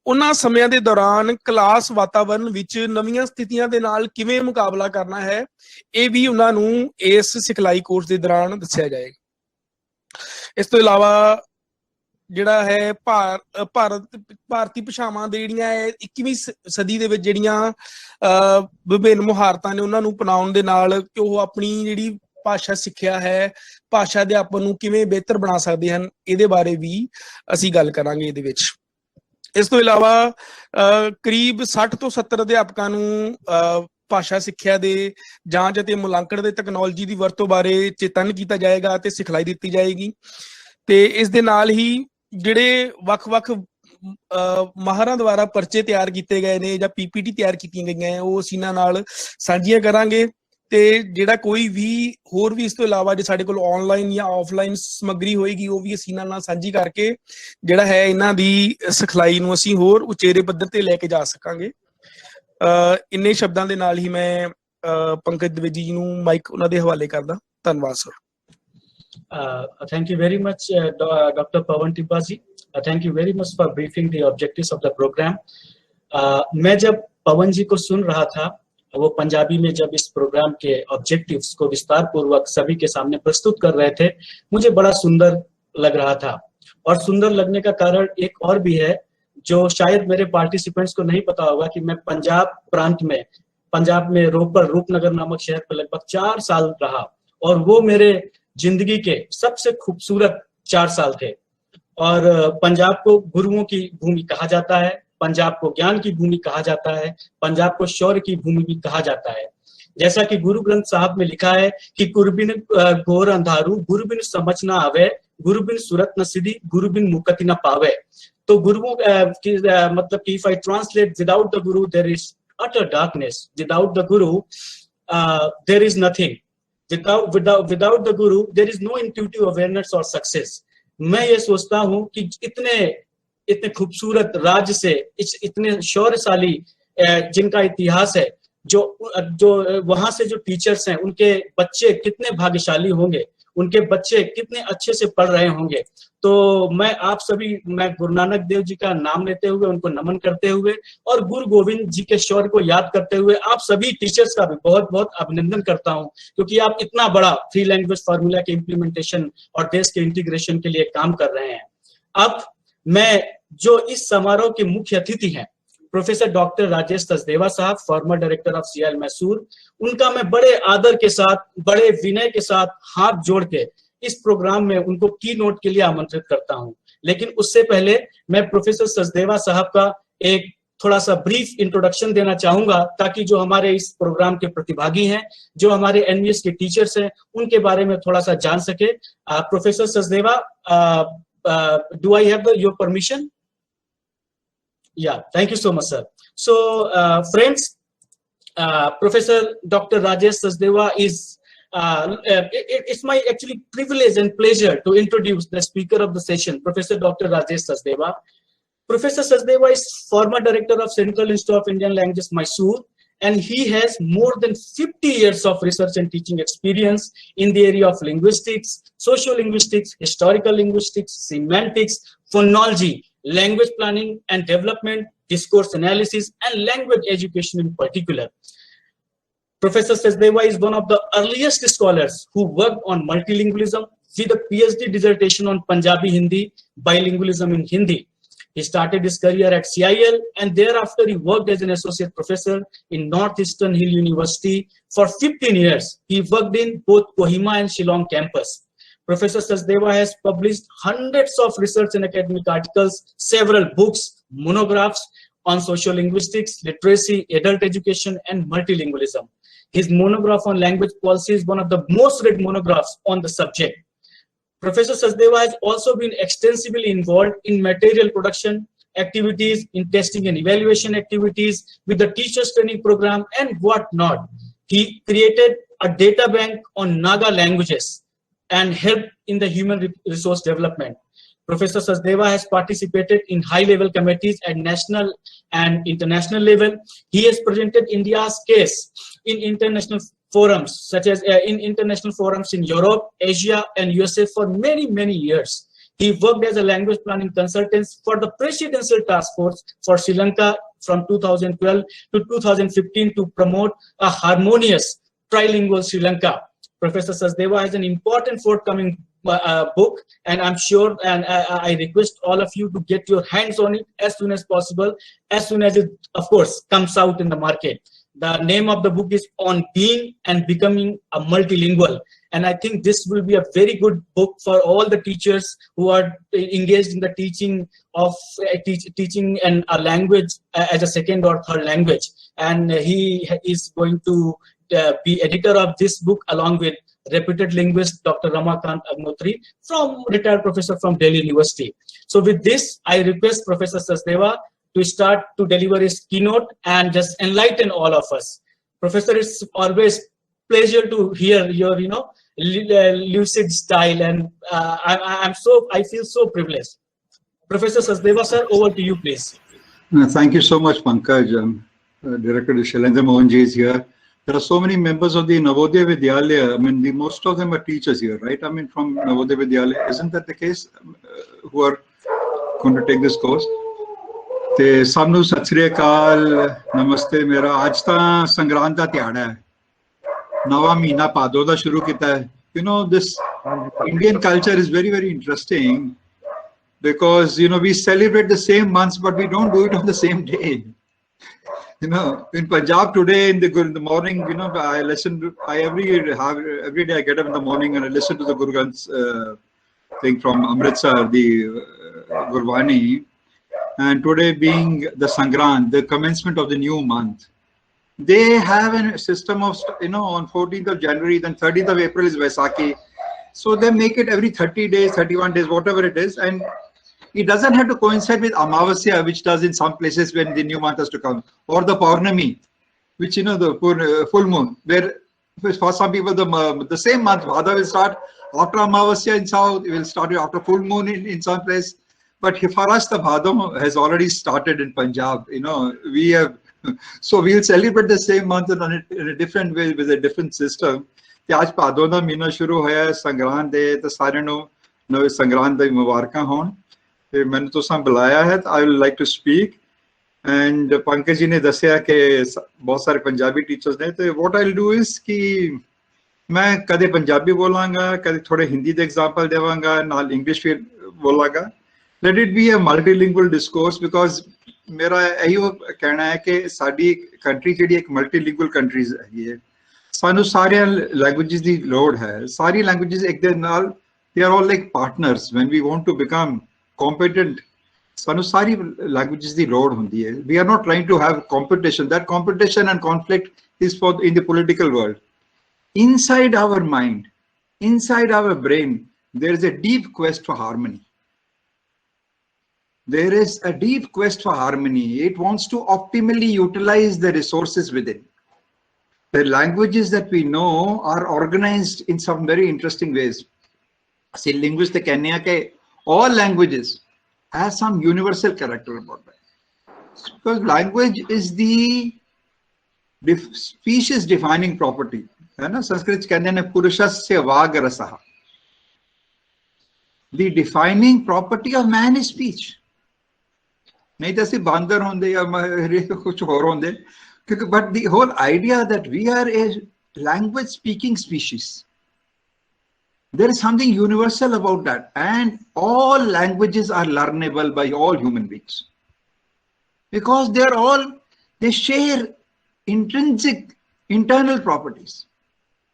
ਉਹਨਾਂ ਸਮਿਆਂ ਦੇ ਦੌਰਾਨ ਕਲਾਸ ਵਾਤਾਵਰਨ ਵਿੱਚ ਨਵੀਆਂ ਸਥਿਤੀਆਂ ਦੇ ਨਾਲ ਕਿਵੇਂ ਮੁਕਾਬਲਾ ਕਰਨਾ ਹੈ, ਇਹ ਵੀ ਉਹਨਾਂ ਨੂੰ ਇਸ ਸਿਖਲਾਈ ਕੋਰਸ ਦੇ ਦੌਰਾਨ ਦੱਸਿਆ ਜਾਏਗਾ। ਇਸ ਤੋਂ ਇਲਾਵਾ ਜਿਹੜਾ ਹੈ ਭਾਰਤੀ ਭਾਸ਼ਾਵਾਂ ਦੇ ਜਿਹੜੀਆਂ 21ਵੀਂ ਸਦੀ ਦੇ ਵਿੱਚ ਜਿਹੜੀਆਂ ਵਿਭਿੰਨ ਮੁਹਾਰਤਾਂ ਨੇ, ਉਹਨਾਂ ਨੂੰ ਅਪਣਾਉਣ ਦੇ ਨਾਲ ਕਿ ਉਹ ਆਪਣੀ ਜਿਹੜੀ ਭਾਸ਼ਾ ਸਿੱਖਿਆ ਹੈ, ਭਾਸ਼ਾ ਅਧਿਆਪਨ ਨੂੰ ਕਿਵੇਂ ਬਿਹਤਰ ਬਣਾ ਸਕਦੇ ਹਨ, ਇਹਦੇ ਬਾਰੇ ਵੀ ਅਸੀਂ ਗੱਲ ਕਰਾਂਗੇ ਇਹਦੇ ਵਿੱਚ। ਇਸ ਤੋਂ ਇਲਾਵਾ ਕਰੀਬ 60 ਤੋਂ 70 ਅਧਿਆਪਕਾਂ ਨੂੰ ਭਾਸ਼ਾ ਸਿੱਖਿਆ ਦੇ ਜਾਂਚ ਅਤੇ ਮੁਲਾਂਕਣ ਦੇ ਤਕਨੋਲੋਜੀ ਦੀ ਵਰਤੋਂ ਬਾਰੇ ਚੇਤੰਨ ਕੀਤਾ ਜਾਏਗਾ ਅਤੇ ਸਿਖਲਾਈ ਦਿੱਤੀ ਜਾਏਗੀ। ਤੇ ਇਸ ਦੇ ਨਾਲ ਹੀ ਜਿਹੜੇ ਵੱਖ-ਵੱਖ ਮਾਹਰਾਂ ਦੁਆਰਾ ਪਰਚੇ ਤਿਆਰ ਕੀਤੇ ਗਏ ਨੇ ਜਾਂ PPT ਤਿਆਰ ਕੀਤੀਆਂ ਗਈਆਂ, ਉਹ ਅਸੀਂ ਇਹਨਾਂ ਨਾਲ ਸਾਂਝੀਆਂ ਕਰਾਂਗੇ। ਤੇ ਜਿਹੜਾ ਕੋਈ ਵੀ ਹੋਰ ਵੀ ਇਸ ਤੋਂ ਇਲਾਵਾ ਜੇ ਸਾਡੇ ਕੋਲ ਆਨਲਾਈਨ ਜਾਂ ਆਫਲਾਈਨ ਸਮੱਗਰੀ ਹੋਏਗੀ, ਉਹ ਵੀ ਅਸੀਂ ਇਹਨਾਂ ਨਾਲ ਸਾਂਝੀ ਕਰਕੇ ਜਿਹੜਾ ਹੈ ਇਹਨਾਂ ਦੀ ਸਿਖਲਾਈ ਨੂੰ ਅਸੀਂ ਹੋਰ ਉਚੇਰੇ ਪੱਧਰ ਤੇ ਲੈ ਕੇ ਜਾ ਸਕਾਂਗੇ। ਇੰਨੇ ਸ਼ਬਦਾਂ ਦੇ ਨਾਲ ਹੀ ਮੈਂ ਪੰਕਜ द्विवेदी ਜੀ ਨੂੰ ਮਾਈਕ ਉਹਨਾਂ ਦੇ ਹਵਾਲੇ ਕਰਦਾ। ਧੰਨਵਾਦ sir. Thank you very much, Dr. Pawan Tibba ji. Thank you very much for briefing the objectives of the program. मैं जब पवन जी को सुन रहा था, वो पंजाबी में जब इस प्रोग्राम के ऑब्जेक्टिव्स को विस्तार पूर्वक सभी के सामने प्रस्तुत कर रहे थे, मुझे बड़ा सुंदर लग रहा था। और सुंदर लगने का कारण एक और भी है, जो शायद मेरे पार्टिसिपेंट्स को नहीं पता होगा कि मैं पंजाब में रोपड़ रूपनगर नामक शहर पर लगभग 4 साल रहा, और वो मेरे जिंदगी के सबसे खूबसूरत 4 साल थे। और पंजाब को गुरुओं की भूमि कहा जाता है, पंजाब को ज्ञान की भूमि कहा जाता है, पंजाब को शौर्य की भूमि भी कहा जाता है। जैसा कि गुरु ग्रंथ साहब में लिखा है कि गुरुबिन घोर अंधारू, गुरुबिन समझ ना आवे, गुरुबिन सूरत न सीधी, गुरुबिन मुक्ति न पावे। तो गुरुओं की मतलब कि if I translate, without the guru there is utter darkness, without the guru there is nothing, without the guru there is no intuitive awareness or success। मैं ये सोचता हूँ कि इतने खूबसूरत राज्य से इतने शौर्यशाली जिनका इतिहास है, जो वहां से जो टीचर्स हैं, उनके बच्चे कितने भाग्यशाली होंगे, उनके बच्चे कितने अच्छे से पढ़ रहे होंगे। तो मैं गुरु नानक देव जी का नाम लेते हुए, उनको नमन करते हुए और गुरु गोविंद जी के शौर्य को याद करते हुए आप सभी टीचर्स का भी बहुत बहुत अभिनंदन करता हूं, क्योंकि आप इतना बड़ा फ्री लैंग्वेज फार्मूला के इम्प्लीमेंटेशन और देश के इंटीग्रेशन के लिए काम कर रहे हैं। अब मैं जो इस समारोह के मुख्य अतिथि हैं, प्रोफेसर डॉक्टर राजेश सचदेवा साहब, farmer director of CIL Mysore, उनका मैं बड़े आदर के साथ, बड़े विनय के साथ हाथ जोड़ के इस प्रोग्राम में उनको की नोट के लिए आमंत्रित करता हूं। लेकिन उससे पहले मैं प्रोफेसर सचदेवा साहब का एक थोड़ा सा ब्रीफ इंट्रोडक्शन देना चाहूंगा, ताकि जो हमारे इस प्रोग्राम के प्रतिभागी हैं, जो हमारे एनवीएस के टीचर्स हैं, उनके बारे में थोड़ा सा जान सके। Professor Sachdeva, do I have your permission? Yeah, thank you so much, sir. So, friends, Professor Dr. Rajesh Sachdeva is, it's my actually privilege and pleasure to introduce the speaker of the session, Professor Dr. Rajesh Sachdeva. Professor Sachdeva is former director of Central Institute of Indian Languages, Mysore, and he has more than 50 years of research and teaching experience in the area of linguistics, sociolinguistics, historical linguistics, semantics, phonology, language planning and development, discourse analysis, and language education in particular. Professor Sachdeva is one of the earliest scholars who worked on multilingualism with a PhD dissertation on Punjabi Hindi, bilingualism in Hindi. He started his career at CIL, and thereafter he worked as an associate professor in Northeastern Hill University for 15 years. He worked in both Kohima and Shillong campus. Professor Sachdeva has published hundreds of research and academic articles, several books, monographs on sociolinguistics, literacy, adult education, and multilingualism. His monograph on language policy is one of the most read monographs on the subject. Professor Sachdeva has also been extensively involved in material production activities, in testing and evaluation activities with the teachers training program and whatnot. He created a data bank on Naga languages and helped in the human resource development. Professor Sachdeva has participated in high-level committees at national and international level. He has presented India's case in international forums, such as in international forums in Europe, Asia, and USA for many, many years. He worked as a language planning consultant for the Presidential Task Force for Sri Lanka from 2012 to 2015 to promote a harmonious trilingual Sri Lanka. Professor Sachdeva has an important forthcoming book, and I'm sure, and I request all of you to get your hands on it as soon as possible, as soon as it, of course, comes out in the market. The name of the book is On Being and Becoming a Multilingual. And I think this will be a very good book for all the teachers who are engaged in the teaching of teaching and a language as a second or third language. And he is going to be editor of this book along with reputed linguist Dr. Ramakant Agnotri, retired professor from Delhi University. So with this, I request Professor Sachdeva to start to deliver his keynote and just enlighten all of us. Professor, it's always pleasure to hear your, lucid style, and I feel so privileged. Professor Sachdeva, sir, over to you, please. Thank you so much, Pankaj. Director Shailendra Mohanji is here. there are so many members of the Navodaya Vidyalaya. I mean, most of them are teachers here, right? I mean, from Navodaya Vidyalaya. Isn't that the case? Who are going to take this course? ਤੇ ਸਭ ਨੂੰ ਸਤਿ ਸ੍ਰੀ ਅਕਾਲ, ਨਮਸਤੇ। ਮੇਰਾ ਅੱਜ ਤਾਂ ਸੰਗਰਾਂਦ ਦਾ ਦਿਹਾੜਾ ਹੈ, ਨਵਾਂ ਮਹੀਨਾ ਭਾਦੋ ਦਾ ਸ਼ੁਰੂ ਕੀਤਾ ਹੈ। You know, this Indian culture is very, very interesting because, you know, we celebrate the same months, but we don't do it on the same day. You know, in Punjab today, in the morning, you know, every day I get up in the morning and I listen to the Guru Granth thing from Amritsar, the Gurbani. And today being the Sangrant, the commencement of the new month, they have a system of, you know, on 14th of January, then 30th of April is Vaisakhi. So they make it every 30 days, 31 days, whatever it is. And it doesn't have to coincide with Amavasya, which does in some places when the new month has to come, or the Paurnami, which, you know, the full moon, where for some people the same month, Bhadra will start after Amavasya in south, it will start after full moon in some place. But for us, the Bhadra has already started in Punjab. You know, we have, so we'll celebrate the same month in a different way with a different system. आज भादों ਦਾ ਮਹੀਨਾ ਸ਼ੁਰੂ ਹੋਇਆ ਸੰਗਰਾਂਦ ਦੇ, ਤੇ ਸਾਰਿਆਂ ਨੂੰ ਨਵੇਂ ਸੰਗਰਾਂਦ ਦੀ ਮੁਬਾਰਕਾਂ ਹੋਣ। ਤੇ ਮੈਨੂੰ ਤੁਸੀਂ ਬੁਲਾਇਆ ਹੈ, ਤਾਂ I would like to speak. And Pankaj ਜੀ ਨੇ ਦੱਸਿਆ ਕਿ ਬਹੁਤ ਸਾਰੇ ਪੰਜਾਬੀ ਟੀਚਰਸ ਨੇ, ਤੇ what I'll do is ਕਿ ਮੈਂ ਕਦੇ ਪੰਜਾਬੀ ਬੋਲਾਂਗਾ, ਕਦੇ ਥੋੜੇ ਹਿੰਦੀ ਦੇ ਐਗਜ਼ਾਮਪਲ ਦੇਵਾਂਗਾ, ਨਾਲ ਇੰਗਲਿਸ਼ ਵੀ ਬੋਲਾਂਗਾ। Let it be a multilingual discourse because ਮੇਰਾ ਇਹੋ ਕਹਿਣਾ ਹੈ ਕਿ ਸਾਡੀ ਕੰਟਰੀ ਜਿਹੜੀ ਇੱਕ ਮਲਟੀਲਿੰਗੁਅਲ ਕੰਟਰੀਜ਼ ਹੈਗੀ ਹੈ, ਸਾਨੂੰ ਸਾਰੀਆਂ ਲੈਂਗੁਏਜਸ ਦੀ ਲੋੜ ਹੈ। ਸਾਰੀ ਲੈਂਗੁਏਜਸ ਇੱਕ ਦੇ ਨਾਲ they are all like partners when we want to become competent. ਸਾਨੂੰ ਸਾਰੀ ਲੈਂਗੁਏਜਸ ਦੀ ਲੋੜ ਹੁੰਦੀ ਹੈ। We are not trying to have competition. That competition and conflict is for in the political world. Inside our mind, inside our brain, there is a deep quest for harmony. There is a deep quest for harmony. It wants to optimally utilize the resources within. The languages that we know are organized in some very interesting ways. See, linguists can say all languages have some universal character about that. Because language is the species defining property. Sanskrit कहते हैं पुरुषस्य वाग रसः. The defining property of man is speech. नहीं तो सिर्फ बांदर होंदे या कुछ और होंदे, but the whole idea that we are a language speaking species, there is something universal about that, and all languages are learnable by all human beings because they share intrinsic internal properties.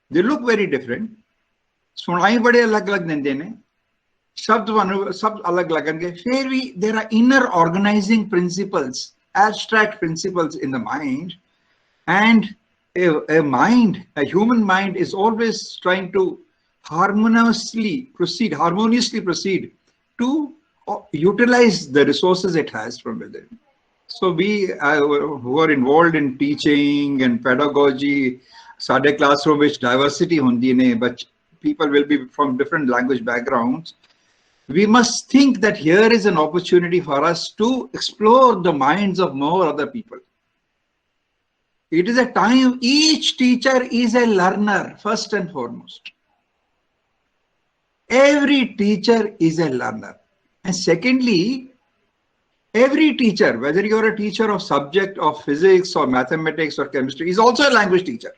They look very different, सुनाई बड़े अलग-अलग देंदे ने, शब्द सब अलग लगेंगे, फिर भी there are inner organizing principles, abstract principles in the mind, and a human mind is always trying to harmoniously proceed to utilize the resources it has from within. So we who are involved in teaching and pedagogy, sade classroom which diversity hundi ne, but people will be from different language backgrounds. We must think that here is an opportunity for us to explore the minds of more other people. It is a time, each teacher is a learner, first and foremost. Every teacher is a learner. And secondly, every teacher, whether you're a teacher of subject of physics or mathematics or chemistry, is also a language teacher.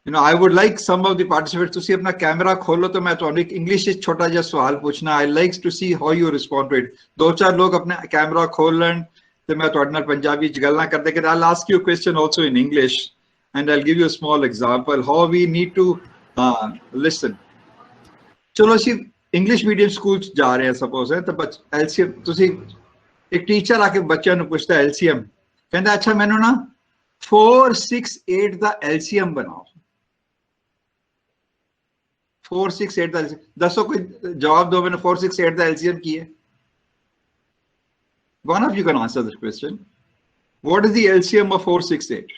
You know, I would like some of the participants to see अपना camera खोलो तो मैं तो एक English में छोटा सा सवाल पूछना. I like to see how you respond to it. दो चार लोग अपना कैमरा खोल लें तो मैं तो अपना पंजाबी गल्ला करते कि I'll ask you a question also in English and I'll give you a small example how we need to listen. चलो सी इंग्लिश मीडियम स्कूल जा रहे हैं सपोज है तो LCM तुसी एक टीचर आके बच्चों ने पूछता है LCM कहता अच्छा मैंने ना 4, 6, 8 दा LCM बनाओ. 4, 6, 8 दा दसो कोई जवाब दो मैंने 4, 6, 8 दा LCM की है. One of you can answer this question. What is the LCM of 4, 6, 8?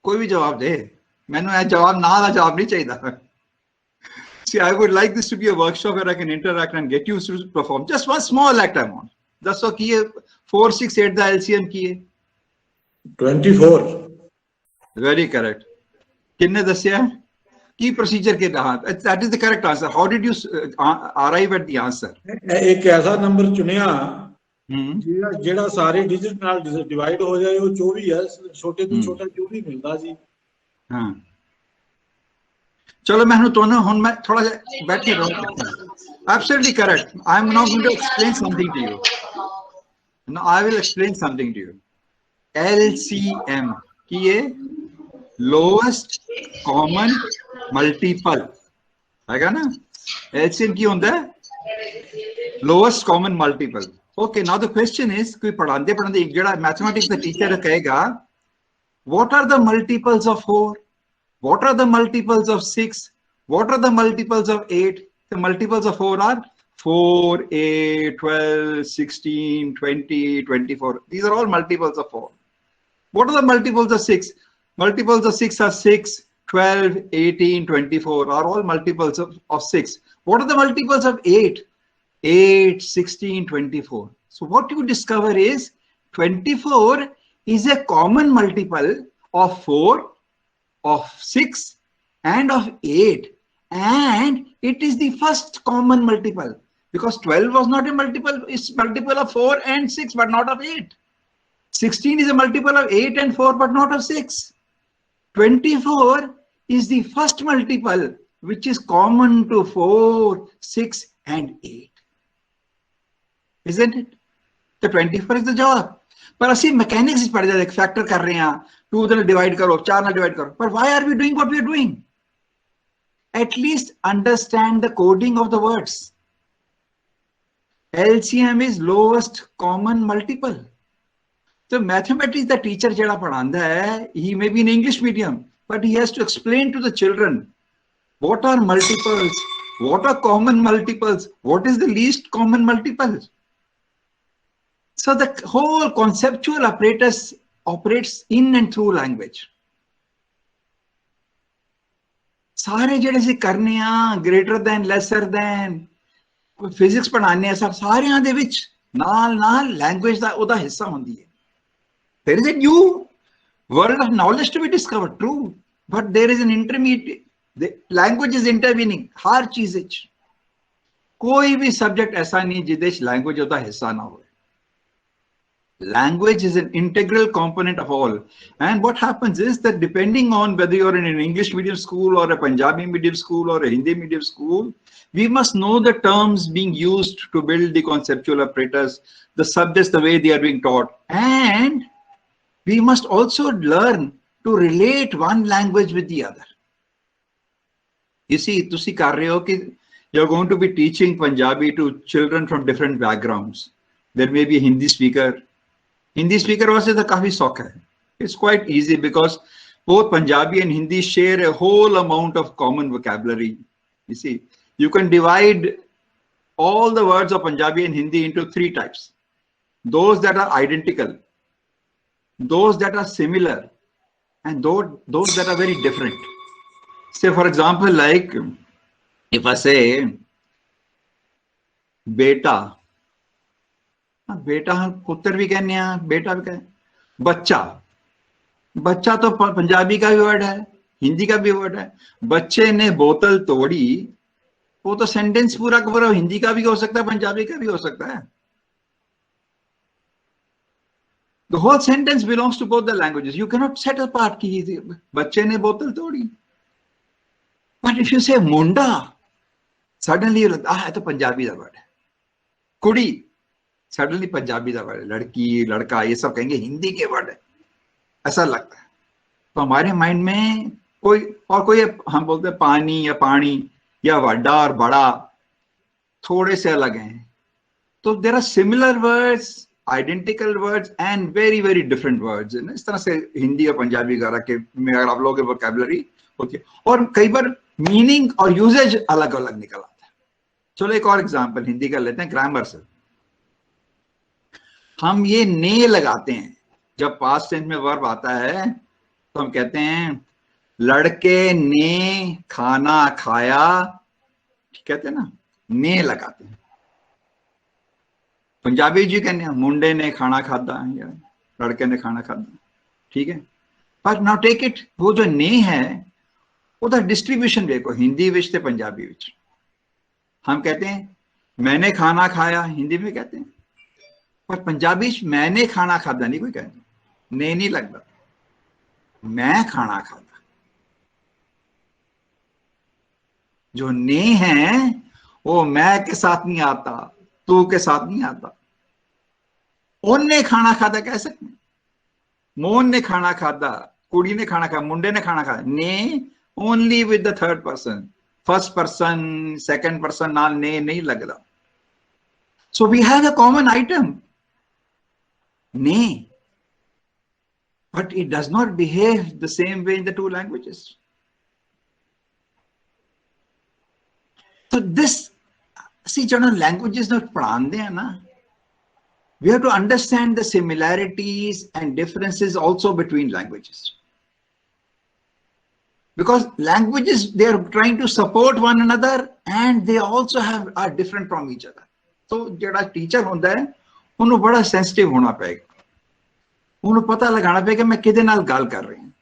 कोई भी जवाब दे. मैंने यह जवाब ना दा जवाब नहीं चाहिए. See, I would like this to be a workshop where I can interact and get you to perform. Just one small act I want. दसो की है 468 दा एलसीएम की है 24 वेरी करेक्ट किन्ने दसिया की प्रोसीजर के तहत that is the correct answer how did you arrive at the answer एक ऐसा नंबर चुनिया ਜਿਹੜਾ ਸਾਰੇ ਡਿਜਿਟ ਨਾਲ ਡਿਵਾਈਡ ਹੋ ਜਾਏ ਉਹ 24 ਹੈ ਛੋਟੇ ਤੋਂ ਛੋਟਾ 24 ਮਿਲਦਾ ਜੀ ਹਾਂ ਚਲੋ ਮੈਨੂੰ ਤੁਹਾਨੂੰ ਹੁਣ ਮੈਂ ਥੋੜਾ ਜਿਹਾ ਬੈਠ ਕੇ ਰਹੂੰ absolutely correct I am not going to explain something to you no I will explain something to you LCM की ये लोएस्ट कॉमन मल्टीपल है ना LCM की होता है lowest common multiple okay now the question is कोई पढ़ाते पढ़ाते एक जड़ा मैथमेटिक्स का टीचर कहेगा what are the multiples of 4 what are the multiples of 6 what are the multiples of 8 the multiples of 4 are 4, 8, 12, 16, 20, 24. These are all multiples of 4. What are the multiples of 6? Multiples of 6 are 6, 12, 18, 24 are all multiples of 6. What are the multiples of 8? 8, 16, 24. So what you discover is 24 is a common multiple of 4, of 6 and of 8. And it is the first common multiple. Because 12 was not a multiple, it's multiple of 4 and 6, but not of 8. 16 is a multiple of 8 and 4, but not of 6. 24 is the first multiple, which is common to 4, 6, and 8. Isn't it? The 24 is the jawab. पर असी mechanics पढ़ जाते factor कर रहे हैं 2 ਨਾਲ divide करो 4 ਨਾਲ divide करो पर why are we doing what we are doing? At least understand the coding of the words. LCM is lowest common multiple. So mathematics the teacher jada padhanda hai he may be in English medium but he has to explain to the children what are multiples, what are common multiples, what is the least common multiple. So the whole conceptual apparatus operates in and through language. सारे जेडे सी करने greater than, lesser than physics पढ़ाने सब सारियां दे विच नाल नाल language दा ओदा हिस्सा होंदी है there is a new world of knowledge to be discovered true but there is an intermediate language is intervening हर चीज विच कोई भी सब्जेक्ट ऐसा नहीं जिदे लैंग्वेज ओदा हिस्सा ना हो language is an integral component of all and what happens is that depending on whether you're in an English medium school or a Punjabi medium school or a Hindi medium school we must know the terms being used to build the conceptual apparatus, the subjects, the way they are being taught. And we must also learn to relate one language with the other. You see, tusi kar rahe ho ki you're going to be teaching Punjabi to children from different backgrounds. There may be a Hindi speaker. Hindi speaker was the kafi sokha hai. It's quite easy because both Punjabi and Hindi share a whole amount of common vocabulary. You see, you can divide all the words of Punjabi and Hindi into 3 types. Those that are identical, those that are similar, and those that are very different. Say for example, like if I say beta, beta पुत्र भी कहने हैं बेटा भी कहने बच्चा बच्चा तो पंजाबी का भी वर्ड है हिंदी का भी वर्ड है बच्चे ने बोतल तोड़ी वो तो सेंटेंस पूरा का पूरा हिंदी का भी हो सकता है पंजाबी का भी हो सकता है The whole sentence belongs to both the languages. You cannot set apart कि बच्चे ने बोतल तोड़ी. But if you say Munda, suddenly you लगता है तो पंजाबी का वर्ड है. कुड़ी, suddenly पंजाबी का वर्ड है. लड़की, लड़का, ये सब कहेंगे हिंदी के वर्ड है. ऐसा लगता है. तो हमारे माइंड में कोई हम बोलते हैं पानी या पानी या वड्डा और बड़ा थोड़े से अलग हैं. तो there are similar words, identical words and very very different words. इस तरह से हिंदी और पंजाबी वगैरह के में अगर आप लोगों के वोकैबुलरी होती है और कई बार मीनिंग और यूजेज अलग अलग निकल आता है. चलो एक और एग्जांपल हिंदी का लेते हैं ग्रामर से. हम ये ने लगाते हैं जब पास्ट टेंस में वर्ब आता है तो हम कहते हैं लड़के ने खाना खाया, कहते हैं ना, ने लगाते हैं. पंजाबी जी कहने मुंडे ने खाना खादा या लड़के ने खाना खादा, ठीक है। पर नाउ टेक इट, वो जो ने है ਉਹਦਾ डिस्ट्रीब्यूशन देखो, हिंदी विच ते पंजाबी विच। हम कहते हैं मैंने खाना खाया, हिंदी में कहते हैं, पर पंजाबी च मैंने खाना खादा नहीं कोई कहता, ने नहीं लगता, मैं खाना खाता। जो ने है वो मैं के साथ नहीं आता, तू के साथ नहीं आता। उनने खाना खादा कह सकते, मोहन ने खाना खादा, कुड़ी ने खाना खाया, मुंडे ने खाना खाया। ने only with the third person, first person second person नाल ने नहीं लगदा। So we have a common item ने, but it does not behave the same way in the two languages. So this, see, जब languages में पढ़ाते हैं ना, we have to understand the similarities and differences also between languages, because languages, they are trying to support one another and they also are different from each other. So ਜਿਹੜਾ teacher ਹੁੰਦਾ है ਉਹਨੂੰ बड़ा sensitive होना पड़ेगा, ਉਹਨੂੰ पता लगाना पड़ेगा मैं किधे नाल गल कर रही हूँ।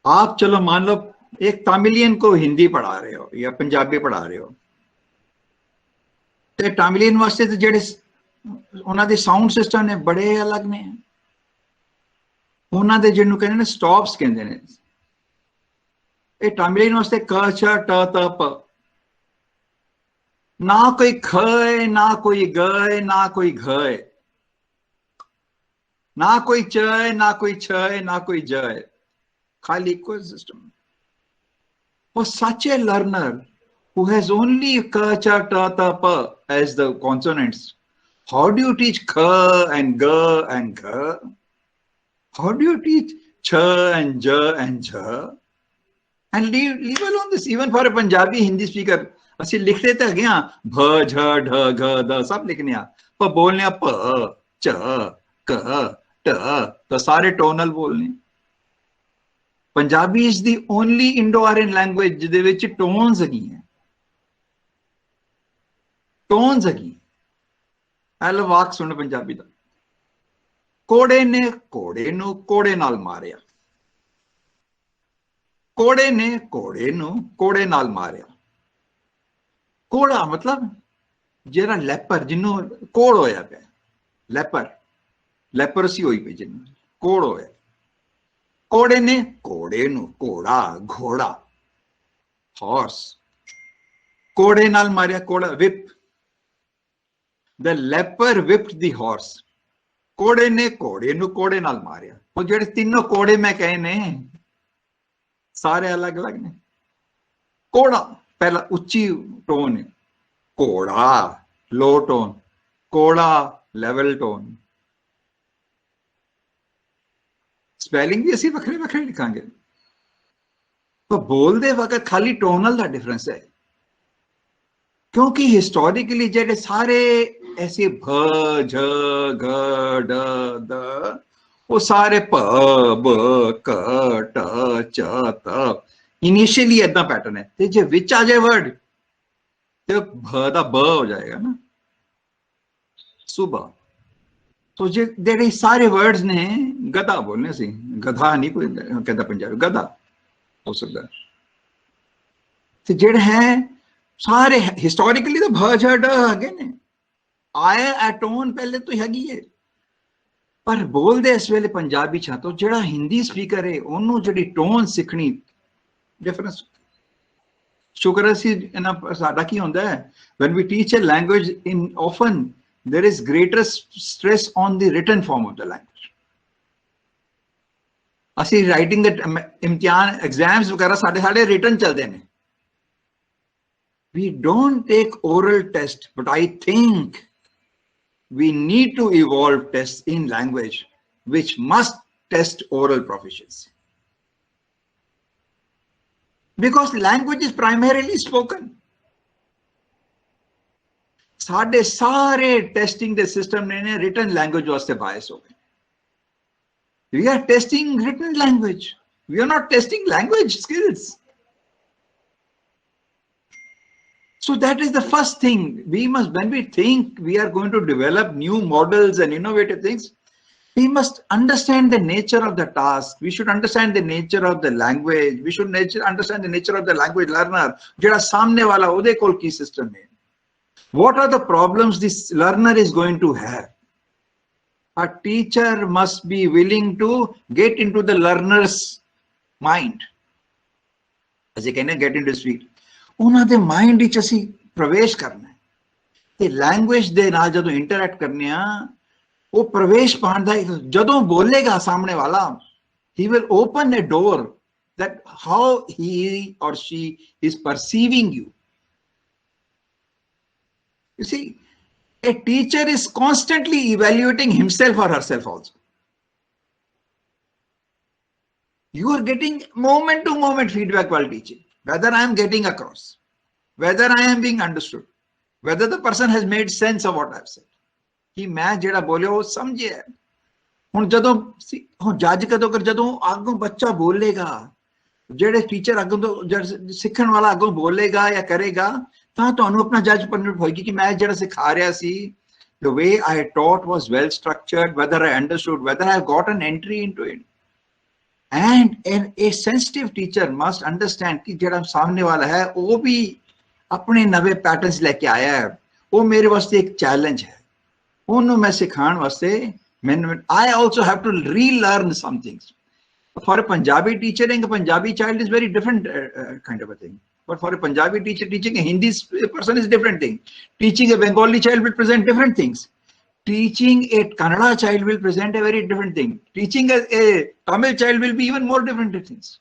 आप चलो मान लो एक तमिलियन को हिंदी पढ़ा रहे हो या पंजाबी पढ़ा रहे हो, तो तमिलियन वास्ते तो जेडे ਉਹਨਾਂ ਦੇ ਸਾਊਂਡ ਸਿਸਟਮ ਨੇ ਬੜੇ ਅਲੱਗ ਨੇ। ਉਹਨਾਂ ਦੇ ਜਿਹਨੂੰ ਕਹਿੰਦੇ ਨੇ ਸਟਾਪਸ ਕਹਿੰਦੇ ਨੇ, ਇਹ ਤਮਿਲੀਨ ਵਾਸਤੇ ਕ ਛ ਟ ਤ ਪ, ਨਾ ਕੋਈ ਖ ਹੈ, ਨਾ ਕੋਈ ਗ ਹੈ, ਨਾ ਕੋਈ ਘ ਹੈ, ना कोई च है, ना कोई छ है, ना कोई ज है, खाली equal system. For such a learner who has only k, ch, t, t, p as the consonants, how do you teach kh and g and gh? How do you teach ch and j and jh? And leave alone this, even for a Punjabi Hindi speaker, ਅਸੀਂ ਲਿਖਦੇ ਤਾਂ ਹੈਗੇ ਆ ਭ ਝ ਢ ਘ ਦ ਸਭ ਲਿਖਨੇ ਆ, ਪਰ ਬੋਲਨੇ ਆ ਪ ਚ ਕ तो सारे टोनल बोलने। Punjabi is the only Indo Aryan language जिदे विच टोन्स हैगी है, टोन्स हैगी। एल वाक सुन पंजाबी दा, कोड़े ने कोड़े नू कोड़े नाल मारिया, कोड़े ने कोड़े नू कोड़े नाल मारिया। कोड़ा मतलब जेड़ा लैपर, जिन्हों कोड़ होया पे, लैपर लेपरसी हुई पे जिन कोड़ होया। कोड़े ने कोड़े नू कोड़ा, घोड़ा हॉर्स, कोड़े नाल मारिया, कोड़ा whip, the leper whipped the horse। कोड़े ने कोड़े नू कोड़े नाल मारिया। वो जेड़े तीनों कोड़े मैं कहे ने सारे अलग अलग ने। कोड़ा पहला उच्ची टोन है, कोड़ा लो टोन, कोड़ा लेवल टोन। स्पेलिंग भी ਅਸੀਂ ਵੱਖਰੇ ਵੱਖਰੇ ਲਿਖਾਂਗੇ, ਪਰ ਬੋਲਦੇ ਵਕਤ ਖਾਲੀ ਟੋਨਲ ਦਾ ਡਿਫਰੈਂਸ ਹੈ, ਕਿਉਂਕਿ ਹਿਸਟੋਰੀਕਲੀ ਜਿਹੜੇ ਸਾਰੇ ਐਸੇ ਭ ਝ ਘ ਡ ਦ ਉਹ ਸਾਰੇ ਭ ਬ ਕ ਟ ਚ ਤ ਇਨੀਸ਼ੀਅਲੀ ਇਦਾਂ ਪੈਟਰਨ ਹੈ, ਤੇ ਜੇ ਵਿੱਚ ਆ ਜਾਏ ਵਰਡ ਤੇ ਭ ਦਾ ਬ ਹੋ ਜਾਏਗਾ ਨਾ, ਸੁਬਾ। तो जे जेडे सारे वर्ड्स ने गधा बोलने से, गधा नहीं कोई कहता पंजाबी, गधा हो सकता है। तो जेडे हैं सारे हिस्टोरिकली तो भ झ ड हैगे ने, आए एटोन पहले तो हैगी है, पर बोलदे इस वेले पंजाबी छा। तो जेड़ा हिंदी स्पीकर है ओनू जेडी टोन सिखनी डिफरेंस। शुक्र असी साडा की होंदा है, when we teach a language in often there is greater stress on the written form of the language. ਅਸੀਂ writing the imtihan exams ਵਗੈਰਾ ਸਾਡੇ written ਚੱਲਦੇ ਨੇ। We don't take oral test, but I think we need to evolve tests in language which must test oral proficiency, because language is primarily spoken. साढ़े सारे testing दे system ने written language वास्ते bias हो गए। We are testing written language, we are not testing language skills. So that is the first thing. We must, when we think we are going to develop new models and innovative things, we must understand the nature of the task. We should understand the nature of the language. We should understand the nature of the language learner. Jada samne wala ode kol ki system hai. What are the problems this learner is going to have? A teacher must be willing to get into the learner's mind. As you can get into his feet. Una de mind vich assi pravesh karna hai. The language de naal jadon interact karne a, वो प्रवेश पांदा जदों बोलेगा सामने वाला, he will open a door that how he or she is perceiving you. You see, a teacher is constantly evaluating himself or herself also. You are getting moment to moment feedback while teaching, whether I am getting across, whether I am being understood, whether the person has made sense of what I have said. कि मैं जेड़ा बोले वो समझे है। हुन जदों हुन जज कदों कर जदों आगों बच्चा बोलेगा, जेड़े टीचर आगों तो सीखण वाला आगों बोलेगा या करेगा, तां तुहानू अपना जजमेंट होएगी कि मैं जेड़ा सिखा रहा सी, the way I taught was well structured, whether I understood, whether I have got an entry into it. And a sensitive teacher must understand कि जेड़ा सामने वाला है वो भी अपने नवे पैटर्न्स लेके आया है, वो मेरे वास्ते एक चैलेंज है। उन्होंने मैं सिखाने वास्ते I also have to relearn some things. For a Punjabi teacher, a Punjabi child is very different kind of a thing. But for a Punjabi teacher, teaching a Hindi person is a different thing. Teaching a Bengali child will present different things. Teaching a Kannada child will present a very different thing. Teaching a Tamil child will be even more different things.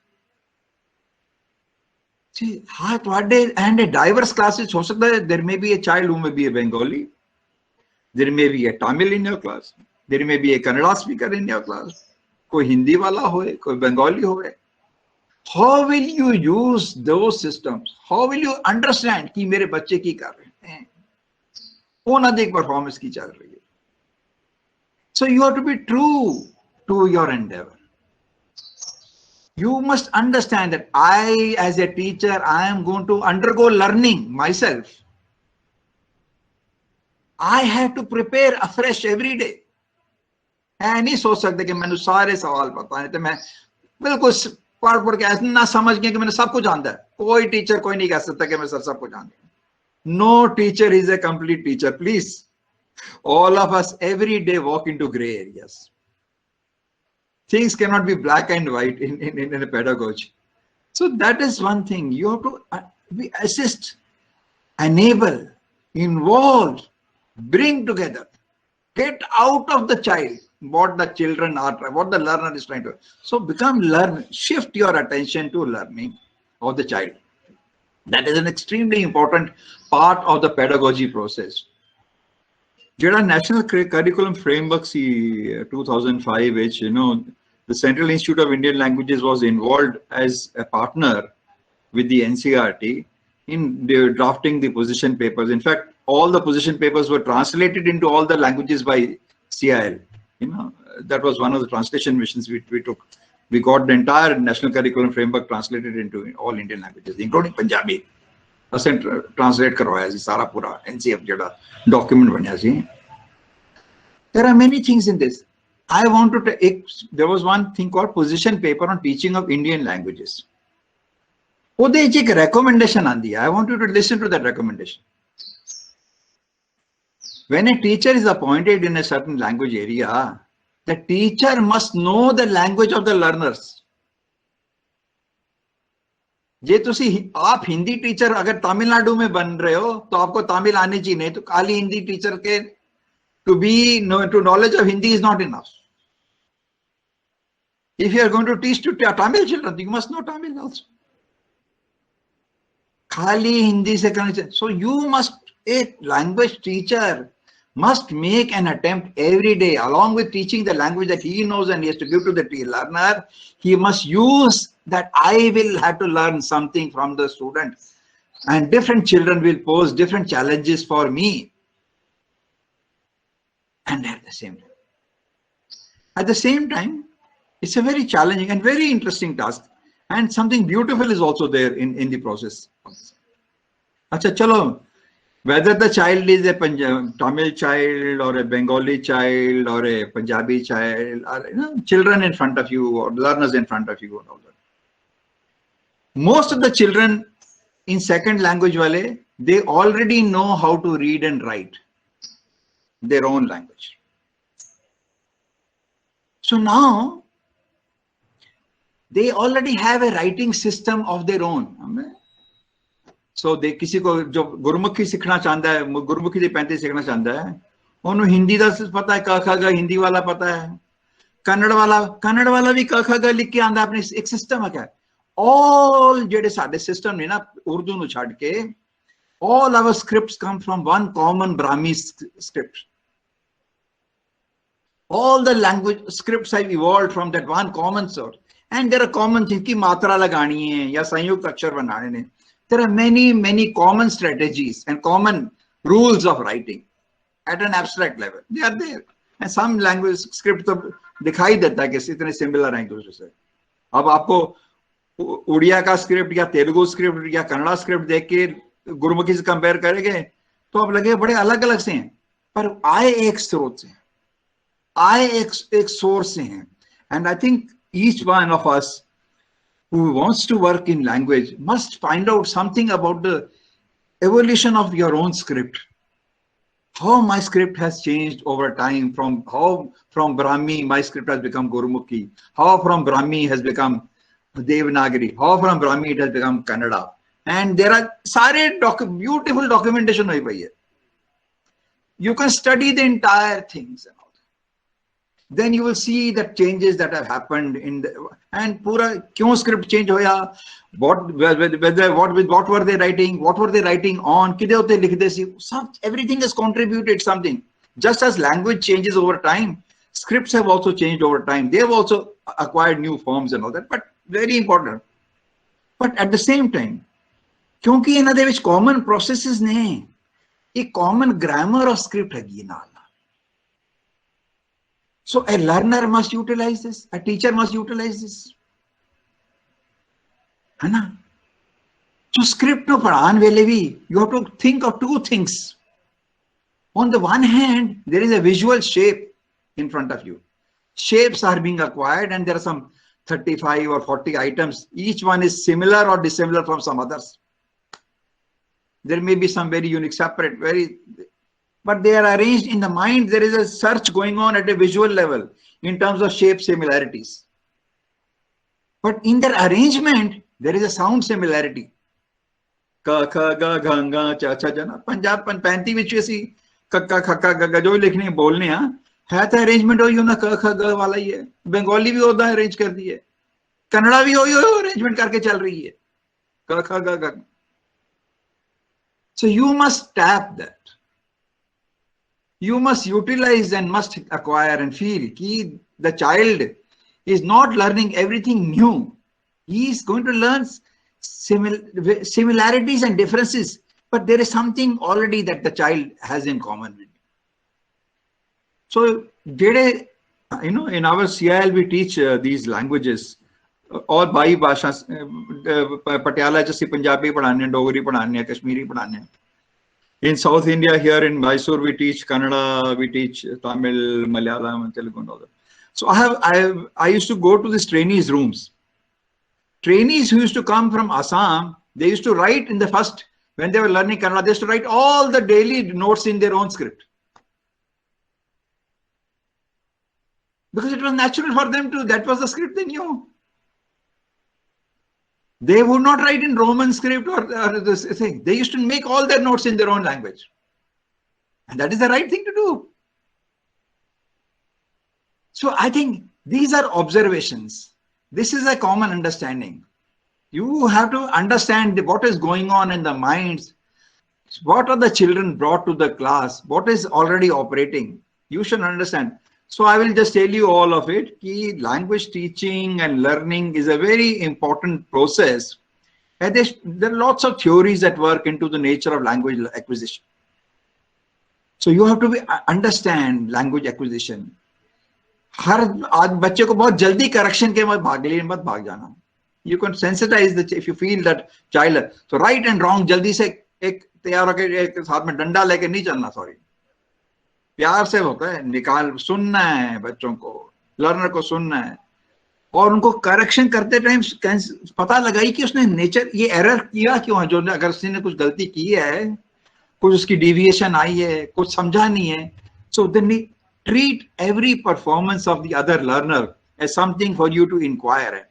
See, and a diverse classes, there may be a child who may be a Bengali. There may be a Tamil in your class. There may be a Kannada speaker in your class. Koi Hindi wala hoye, koi Bengali hoye. How will you use those systems? How will you understand कि मेरे बच्चे की कर रहे हैं? वो ना देख performance की चल रही है. So you have to be true to your endeavor. You must understand that I, as a teacher, I am going to undergo learning myself. I have to prepare afresh every day. मैं नहीं सोच सकते कि मैंने सारे सवाल पता है तो मैं बिल्कुल पढ़ के ऐसा ना समझ गया कि मैंने सब कुछ जानता है। कोई टीचर कोई नहीं कह सकता कि मैं सब कुछ जानता हूं। No teacher is a complete teacher. Please, all of us every day walk into gray areas. Things cannot be black and white in a pedagogy. So that is one thing. You have to assist, enable, involve, bring together, get out of the child what the children are, what the learner is trying to. So shift your attention to learning of the child. That is an extremely important part of the pedagogy process. Jada National Curriculum Framework 2005, which the Central Institute of Indian Languages was involved as a partner with the NCERT in drafting the position papers. In fact, all the position papers were translated into all the languages by CIL. That was one of the translation missions we took. We got the entire National Curriculum Framework translated into all Indian languages, including Punjabi. Translate karwaya si sara pura NCF jada document banya si. There are many things in this. I want to take, there was one thing called position paper on teaching of Indian languages. Ode ek recommendation aandi hai. I want you to listen to that recommendation. When a teacher is appointed in a certain language area, the teacher must know the language of the learners. जे तुसी आप Hindi teacher अगर तमिलनाडु में बन रहे हो तो आपको तमिल आनी चाहिए, नहीं तो खाली हिंदी टीचर के to knowledge of Hindi is not enough. If you are going to teach to Tamil children, you must know Tamil also. खाली हिंदी से करना चाहिए. So you must, a language teacher must make an attempt every day, along with teaching the language that he knows and he has to give to the learner. He must use that I will have to learn something from the student, and different children will pose different challenges for me. And at the same time, it's a very challenging and very interesting task, and something beautiful is also there in the process. अच्छा चलो, whether the child is a Tamil child or a Bengali child or a Punjabi child, or children in front of you or learners in front of you and all that. Most of the children in second language wale, they already know how to read and write their own language. So now they already have a writing system of their own. So they किसी को जो गुरमुखी सीखना चाहता है, गुरमुखी से 35 सीखना चाहता है, उन्हें हिंदी का पता है, क ख ग हिंदी वाला पता है, कन्नड़ वाला भी क ख ग लिख के आंदा, अपने एक सिस्टम है क्या? All जेडे साडे सिस्टम ने ना उर्दू नु छाड़ के, all our scripts come from one common Brahmi script. All the language scripts have evolved from that one common source, and there are common things की मात्रा लगानी है या संयुक्त अक्षर बनाने ने. There are many common strategies and common rules of writing at an abstract level. They are there, and some language script तो दिखाई देता है कि इतने similar हैं एक दूसरे से. अब आपको उड़िया का स्क्रिप्ट या तेलुगु स्क्रिप्ट या कन्नड़ा स्क्रिप्ट देख के गुरमुखी से कंपेयर करेंगे तो अब लगे बड़े अलग अलग से हैं, पर आए एक स्रोत से, आए एक सोर्स से हैं. And I think each one of us who wants to work in language must find out something about the evolution of your own script. How my script has changed over time, from Brahmi my script has become Gurumukhi, how from Brahmi has become Devanagari, how from Brahmi it has become Kannada. And there are sare beautiful documentation hoi pai hai. You can study the entire things. Then you will see the changes that have happened in the, and pura kyun script change hoya, what were they writing, what were they writing on, kide hote likhde si, everything has contributed something. Just as language changes over time, scripts have also changed over time. They have also acquired new forms and all that, but very important. But at the same time, kyunki inna de vich common processes ne, a common grammar of script hagi naal. So a learner must utilize this, a teacher must utilize this. है ना? So script no पढ़ाने वेले भी, you have to think of two things. On the one hand, there is a visual shape in front of you. Shapes are being acquired, and there are some 35 or 40 items. Each one is similar or dissimilar from some others. There may be some very unique, separate, but they are arranged in the mind. There is a search going on at a visual level in terms of shape similarities. But in their arrangement, there is a sound similarity. Ka, kha, ga, ga, ga, cha, cha, jana. Punjab, Panti, which you see, ka, ka, kha, ka, ga, ga, jo likhne, bolne, ha? है तो arrangement हो ना क ख ग वाला ही है. बंगाली भी होता है, अरेंज कर दी है. कन्नड़ा भी हो अरेंजमेंट करके चल रही है, क ख ग ग. So you must tap that. You must utilize and must acquire and feel कि the child is not learning everything new. He is going to learn similarities and differences, but there is something already that the child has in common with you. So, in our CIL we teach these languages, all by भाषा, पटियाला च पंजाबी पढ़ाने, डोगरी पढ़ाने, कश्मीरी पढ़ाने. In South India, here in Mysore, we teach Kannada, we teach Tamil, Malayalam, and Telugu and all that. So I used to go to these trainees' rooms. Trainees who used to come from Assam, they used to write in the first, when they were learning Kannada, they used to write all the daily notes in their own script. Because it was natural for them to, that was the script they knew. They would not write in Roman script or this thing. They used to make all their notes in their own language. And that is the right thing to do. So I think these are observations. This is a common understanding. You have to understand what is going on in the minds. What are the children brought to the class? What is already operating? You should understand. So I will just tell you all of it. Ki language teaching and learning is a very important process. And there are lots of theories that work into the nature of language acquisition. So you have to understand language acquisition. हर बच्चे को बहुत जल्दी correction के मत भाग जाना. You can sensitize if you feel that child. So right and wrong जल्दी से एक तैयार होकर एक साथ में डंडा लेके नहीं चलना, सॉरी, प्यार से होता है, निकाल सुनना है बच्चों को, लर्नर को सुनना है और उनको करेक्शन करते टाइम पता लगाई कि उसने नेचर ये एरर किया क्यों है, जो अगर उसने कुछ गलती की है, कुछ उसकी डिविएशन आई है, कुछ समझा नहीं है, so then treat every performance of the other learner as something for you to inquire.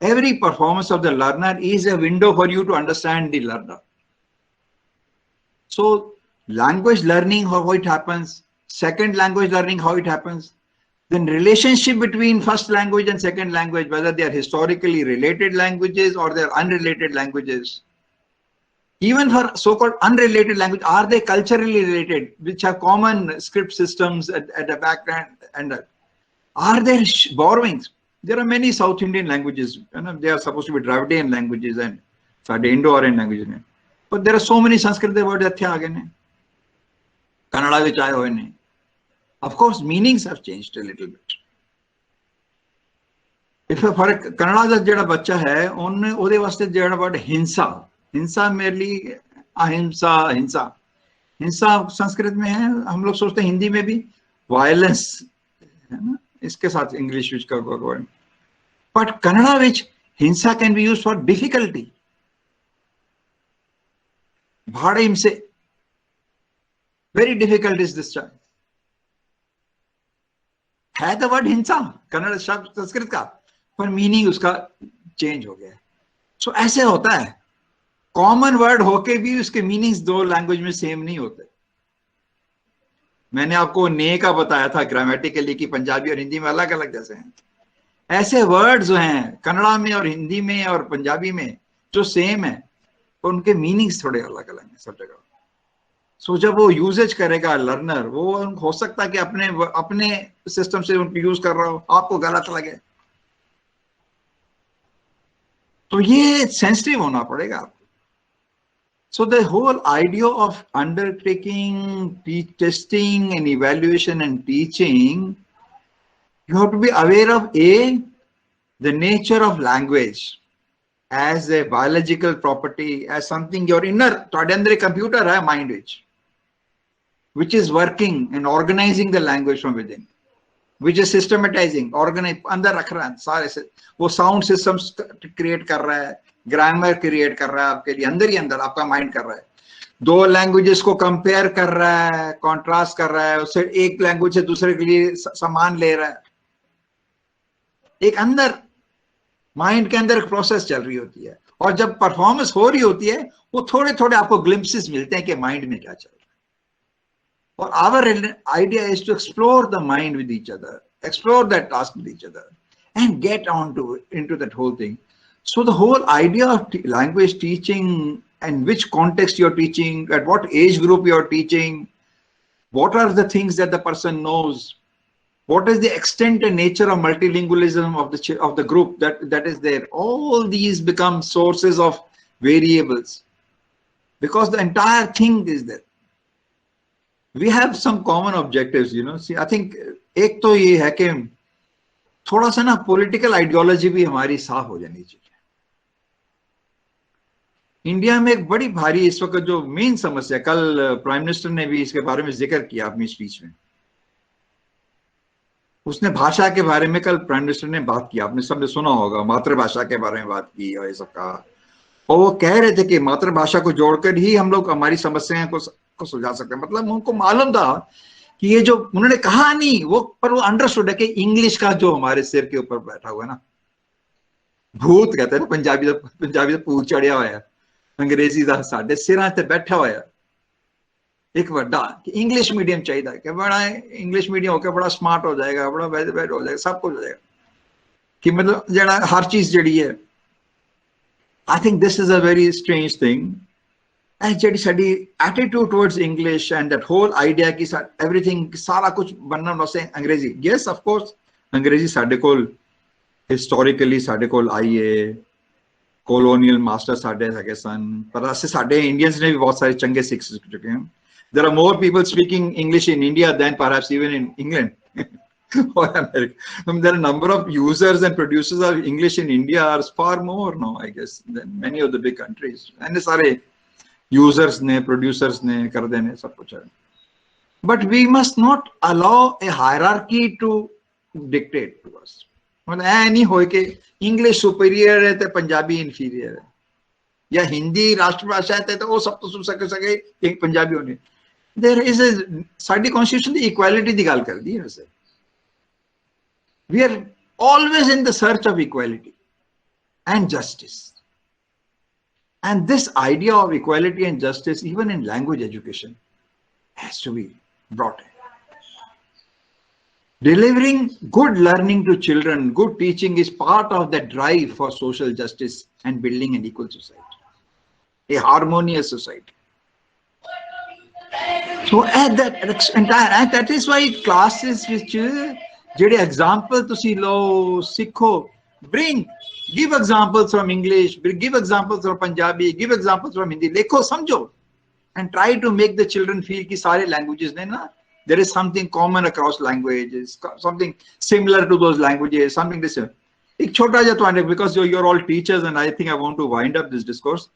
Every performance of the learner is a window for you to understand the learner. So language learning, how it happens, second language learning, how it happens, then relationship between first language and second language, whether they are historically related languages or they are unrelated languages. Even for so-called unrelated language, are they culturally related, which have common script systems at the background, and are there borrowings? There are many South Indian languages, they are supposed to be Dravidian languages and Indo-Aryan languages. But there are so many Sanskrit words that are again. Kannada which I know. Of course, meanings have changed a little bit. If for Kannada da jada bacha hai, onne ode vaste jada word hinsa. Hinsa merely ahimsa, hinsa. Hinsa Sanskrit में है, हम लोग सोचते हैं हिंदी में भी violence है ना, इसके साथ इंग्लिश विच का वर्ड. बट कन्नड़ा विच हिंसा can be used for difficulty. भाड़े हिंसे, very difficult is this child. है द वर्ड हिंसा कन्नड़ शब्द संस्कृत का, पर मीनिंग उसका चेंज हो गया है. सो ऐसे होता है, कॉमन वर्ड होके भी उसके मीनिंग्स दो लैंग्वेज में सेम नहीं होते. मैंने आपको ने का बताया था ग्रामेटिकली कि पंजाबी और हिंदी में अलग अलग जैसे हैं. ऐसे वर्ड्स जो हैं कन्नड़ा में और हिंदी में और पंजाबी में जो सेम है, तो उनके मीनिंग्स थोड़े अलग अलग हैं सब जगह. सो जब वो यूजेज करेगा लर्नर, वो हो सकता है कि अपने सिस्टम से उनको यूज कर रहा हो, आपको गलत लगे, तो ये सेंसिटिव होना पड़ेगा आपको. So the whole idea of undertaking testing and evaluation and teaching, you have to be aware of the nature of language as a biological property, as something your inner, ਤੁਹਾਡੇ ਅੰਦਰ computer है mind which is working and organizing the language from within, which is systematizing, organize, अंदर रख रहा है सारे से, वो sound systems create कर रहा है, ग्रामर क्रिएट कर रहा है आपके लिए, अंदर ही अंदर आपका माइंड कर रहा है. दो लैंग्वेजेस को कंपेयर कर रहा है, कॉन्ट्रास्ट कर रहा है, उससे एक लैंग्वेज से दूसरे के लिए सामान ले रहा है. एक अंदर माइंड के अंदर एक प्रोसेस चल रही होती है, और जब परफॉर्मेंस हो रही होती है, वो थोड़े थोड़े आपको ग्लिम्पसेस मिलते हैं कि माइंड में क्या चल रहा है. और our idea is to explore the mind with each other, explore that task with each other and get on to into that whole thing. So the whole idea of language teaching and which context you're teaching, at what age group you're teaching, what are the things that the person knows, what is the extent and nature of multilingualism of the group that is there, all these become sources of variables because the entire thing is there. We have some common objectives, See, I think एक तो ये है कि थोड़ा सा ना political ideology भी हमारी साफ हो जानी चाहिए. इंडिया में एक बड़ी भारी इस वक्त जो मेन समस्या, कल प्राइम मिनिस्टर ने भी इसके बारे में जिक्र किया अपनी स्पीच में. उसने भाषा के बारे में कल प्राइम मिनिस्टर ने बात की, आपने सबने सुना होगा, मातृभाषा के बारे में बात की और ये सब कहा. और वो कह रहे थे कि मातृभाषा को जोड़कर ही हम लोग हमारी समस्याओं को सुलझा सकते हैं. मतलब उनको मालूम था कि ये जो उन्होंने कहा नहीं वो, पर वो अंडरस्टूड है कि इंग्लिश का जो हमारे सिर के ऊपर बैठा हुआ है ना, भूत कहते हैं ना, पंजाबी तो भूत चढ़िया हुआ है, अंग्रेजी का साढ़े सिरां ते बैठा हुआ है एक बड़ा कि इंग्लिश मीडियम चाहिए कि बड़ा इंग्लिश मीडियम होकर बड़ा स्मार्ट हो जाएगा, बड़ा वेल हो जाएगा, सब कुछ हो जाएगा, कि मतलब जड़ा हर चीज जड़ी है. I think this is a very strange thing. जी साड़ी attitude towards English and that whole idea की एवरीथिंग सारा कुछ बनना वास्ते अंग्रेजी. यस ऑफ कोर्स अंग्रेजी साडे कोल हिस्टोरिकली साडे कोल आई है, कॉलोनियल मास्टर साडे है सन, पर ऐसे साडे इंडियंस ने भी बहुत सारे चंगे सीख चुके हैं. There are more people speaking English in India than perhaps even in England or America. There are a number of users and producers of English in India are far more now, I guess, than many of the big countries. And सारे users ने, producers ने करदे ने, सब कुछ है। But we must not allow a hierarchy to dictate to us. मतलब ऐ नहीं होए कि इंग्लिश सुपीरियर है तो पंजाबी इनफीरियर है, या हिंदी राष्ट्रभाषा है तो वो सब तो सुन सके एक पंजाबी होने। देयर इज ए साडी कॉन्स्टिट्यूशन दी इक्वालिटी दी गल करदी है। वैसे we are always in the search of equality and justice, and this idea of equality and justice even in language education has to be brought in. Delivering good learning to children, good teaching is part of the drive for social justice and building an equal society, a harmonious society. So at that entire, and that is why classes which jehde example tusi lo sikho, give examples from English, give examples from Punjabi, give examples from Hindi, lekho samjho, and try to make the children feel ki sare languages ne na, there is something common across languages, something similar to those languages, something this. Ek chota ja to, because you're all teachers and I think I want to wind up this discourse,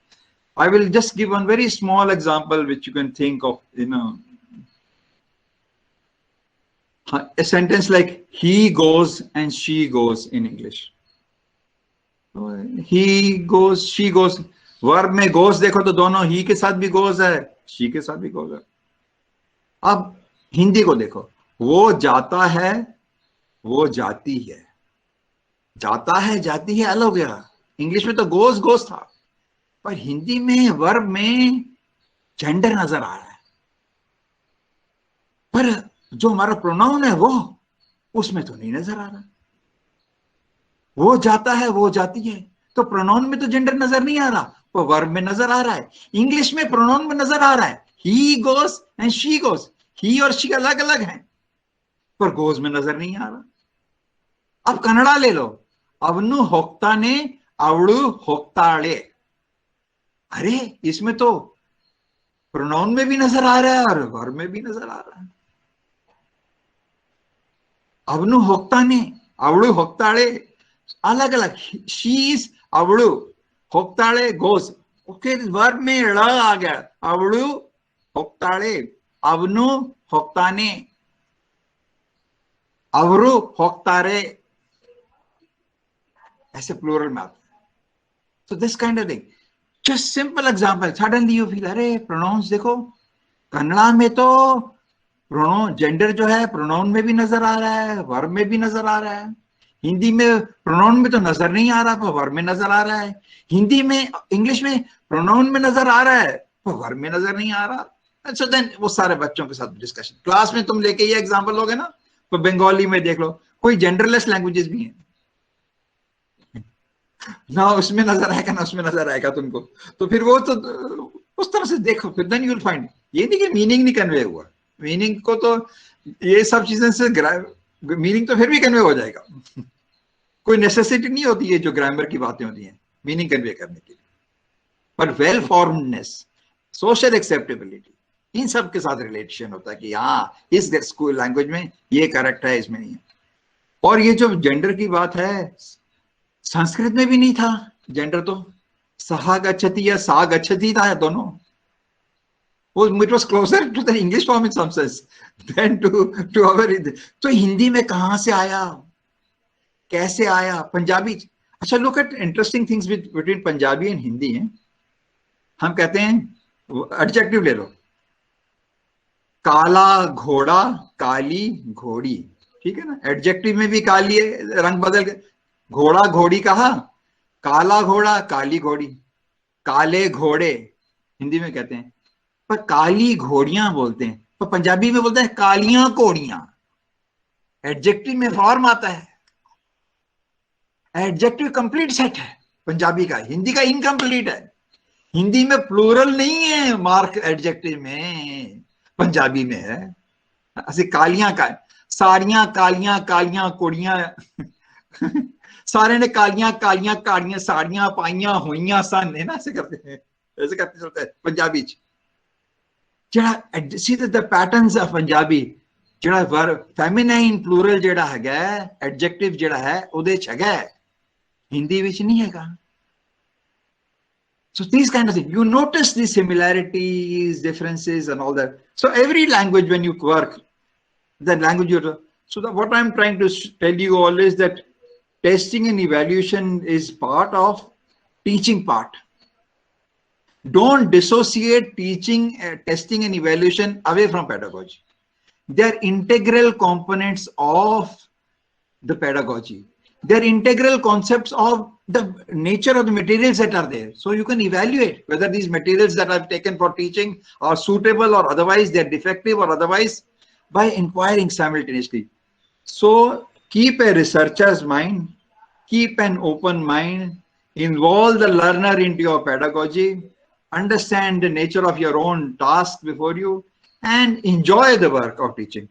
I will just give one very small example which you can think of, you know, a sentence like he goes and she goes in English. He goes, she goes, verb में goes देखो तो दोनों he के साथ भी goes है, she के साथ भी goes है। अब हिंदी को देखो, वो जाता है, वो जाती है, जाता है जाती है अलग हो गया। इंग्लिश में तो गोज गोज था, पर हिंदी में वर्ब में जेंडर नजर आ रहा है, पर जो हमारा प्रोनाउन है वो उसमें तो नहीं नजर आ रहा। वो जाता है, वो जाती है, तो प्रोनाउन में तो जेंडर नजर नहीं आ रहा, वो वर्ब में नजर आ रहा है। इंग्लिश में प्रोनाउन में नजर आ रहा है, he goes and she goes, he और शी अलग अलग हैं, पर गोज में नजर नहीं आ रहा। अब कन्नड़ा ले लो, अवनु होक्ताने अवड़ू होक्ताड़े, अरे इसमें तो प्रोनाउन में भी नजर आ रहा है और वर्ब में भी नजर आ रहा है। अवनु होक्ताने अवड़ू होक्ताड़े अलग अलग, शीज अवड़ू होक्ताड़े गोज, ओके वर्ब में ड़ आ गया, अवड़ू होक्ताड़े, अवनु होक्ताने, अवरु होक्तारे, ऐसे प्लूरल में आता है। So this kind of thing, just simple example, suddenly you feel अरे प्रोनाउंस देखो, कन्नड़ा में तो प्रोनाउन जेंडर जो है प्रोनाउन में भी नजर आ रहा है, वर्ब में भी नजर आ रहा है। हिंदी में प्रोनाउन में तो नजर नहीं आ रहा, पर वर्ब में नजर आ रहा है। हिंदी में, इंग्लिश में प्रोनाउन में नजर आ रहा है, पर वर्ब में नजर नहीं आ रहा। So then वो सारे बच्चों के साथ डिस्कशन, क्लास में तुम लेके ये एग्जांपल लोगे ना, तो बंगाली में देख लो, कोई जेंडरलेस लैंग्वेजेस भी हैं ना, उसमें नजर आएगा ना उसमें नजर आएगा तुमको, तो फिर वो तो उस तरह से देखो, फिर देन यू विल फाइंड। ये नहीं कि मीनिंग नहीं कन्वे हुआ, मीनिंग को तो ये सब चीजें से मीनिंग तो फिर भी कन्वे हो जाएगा। कोई नेसेसिटी नहीं होती है जो ग्रामर की बातें होती हैं मीनिंग कन्वे करने के लिए, बट वेल फॉर्मडनेस, सोशल एक्सेप्टेबिलिटी, इन सब के साथ रिलेशन होता है कि हाँ इस स्कूल लैंग्वेज में ये करेक्ट है, इसमें नहीं है। और ये जो जेंडर की बात है, संस्कृत में भी नहीं था जेंडर, तो सहा गच्छति या सा गच्छति था दोनों, वो it was closer to the English form in some sense than to our. तो हिंदी में कहां से आया, कैसे आया? पंजाबी। अच्छा, look at interesting things between Punjabi and Hindi है। हम कहते हैं एडजेक्टिव ले लो, काला घोड़ा, काली घोड़ी, ठीक है ना, एडजेक्टिव में भी काली है, रंग बदल के घोड़ा घोड़ी कहा, काला घोड़ा काली घोड़ी, काले घोड़े हिंदी में कहते हैं, पर काली घोड़ियां बोलते हैं, पर पंजाबी में बोलते हैं कालियां घोड़ियां। एडजेक्टिव में फॉर्म आता है, एडजेक्टिव कंप्लीट सेट है पंजाबी का, हिंदी का इनकम्प्लीट है। हिंदी में प्लूरल नहीं है मार्क एडजेक्टिव में, पंजाबी में है। ऐसे कालियां का, सारियां कालियां, कालियां कुड़ियां सारे ने कालियां कालियां काड़ियां साड़ियां पाइयां होइयां सन, है ना, ऐसे करते हैं, ऐसे करते चलते हैं पंजाबी च। See the patterns of Punjabi, जेड़ा वर्ब फेमिनाइन प्लूरल जेड़ा हैगा एडजेक्टिव जेड़ा है ओदे च हैगा, हिंदी विच नहीं हैगा। So these kind of things, you notice the similarities, differences and all that. So every language when you work, the language you're, so what I'm trying to tell you all is that testing and evaluation is part of teaching part. Don't dissociate teaching, testing and evaluation away from pedagogy. They are integral components of the pedagogy. They are integral concepts of the nature of the materials that are there. So you can evaluate whether these materials that I've taken for teaching are suitable or otherwise they're defective or otherwise by inquiring simultaneously. So keep a researcher's mind, keep an open mind, involve the learner into your pedagogy, understand the nature of your own task before you, and enjoy the work of teaching.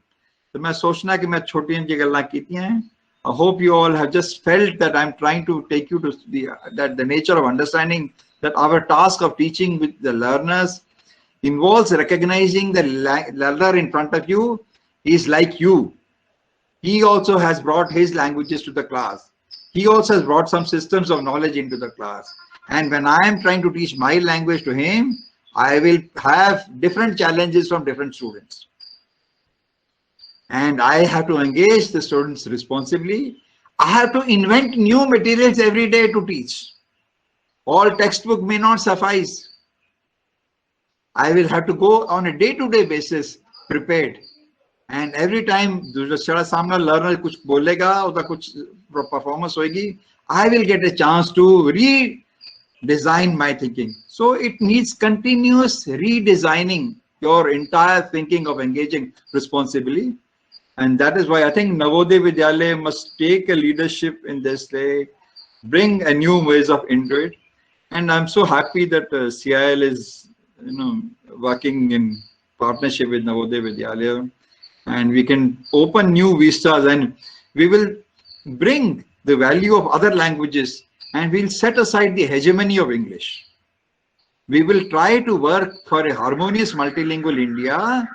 So मैं सोचना कि मैं छोटी सी गल्लां कीतियां हैं. I hope you all have just felt that I'm trying to take you to the nature of understanding that our task of teaching with the learners involves recognizing the learner in front of you is like you. He also has brought his languages to the class. He also has brought some systems of knowledge into the class. And when I am trying to teach my language to him, I will have different challenges from different students. And I have to engage the students responsibly. I have to invent new materials every day to teach. All textbook may not suffice. I will have to go on a day-to-day basis prepared. And every time the learner kuch bolega or kuch performance hoegi, I will get a chance to redesign my thinking. So it needs continuous redesigning your entire thinking of engaging responsibly. And that is why I think Navodaya Vidyalaya must take a leadership in this day, bring a new ways of into it. And I'm so happy that CIL is, working in partnership with Navodaya Vidyalaya, and we can open new vistas, and we will bring the value of other languages, and we'll set aside the hegemony of English. We will try to work for a harmonious multilingual India,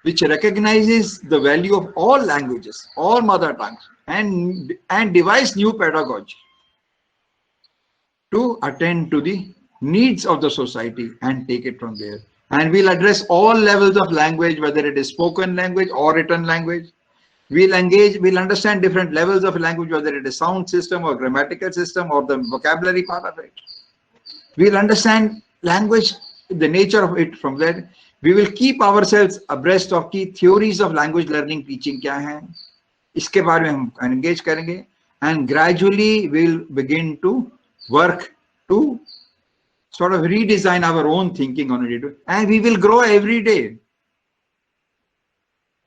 which recognizes the value of all languages, all mother tongues, and devise new pedagogy to attend to the needs of the society and take it from there. And we'll address all levels of language, whether it is spoken language or written language. We'll understand different levels of language, whether it is sound system or grammatical system or the vocabulary part of it. We'll understand language, the nature of it from there. We will keep ourselves abreast of key theories of language learning, teaching क्या है, इसके बारे में हम engage करेंगे, and gradually we'll begin to work to sort of redesign our own thinking on it, and we will grow every day.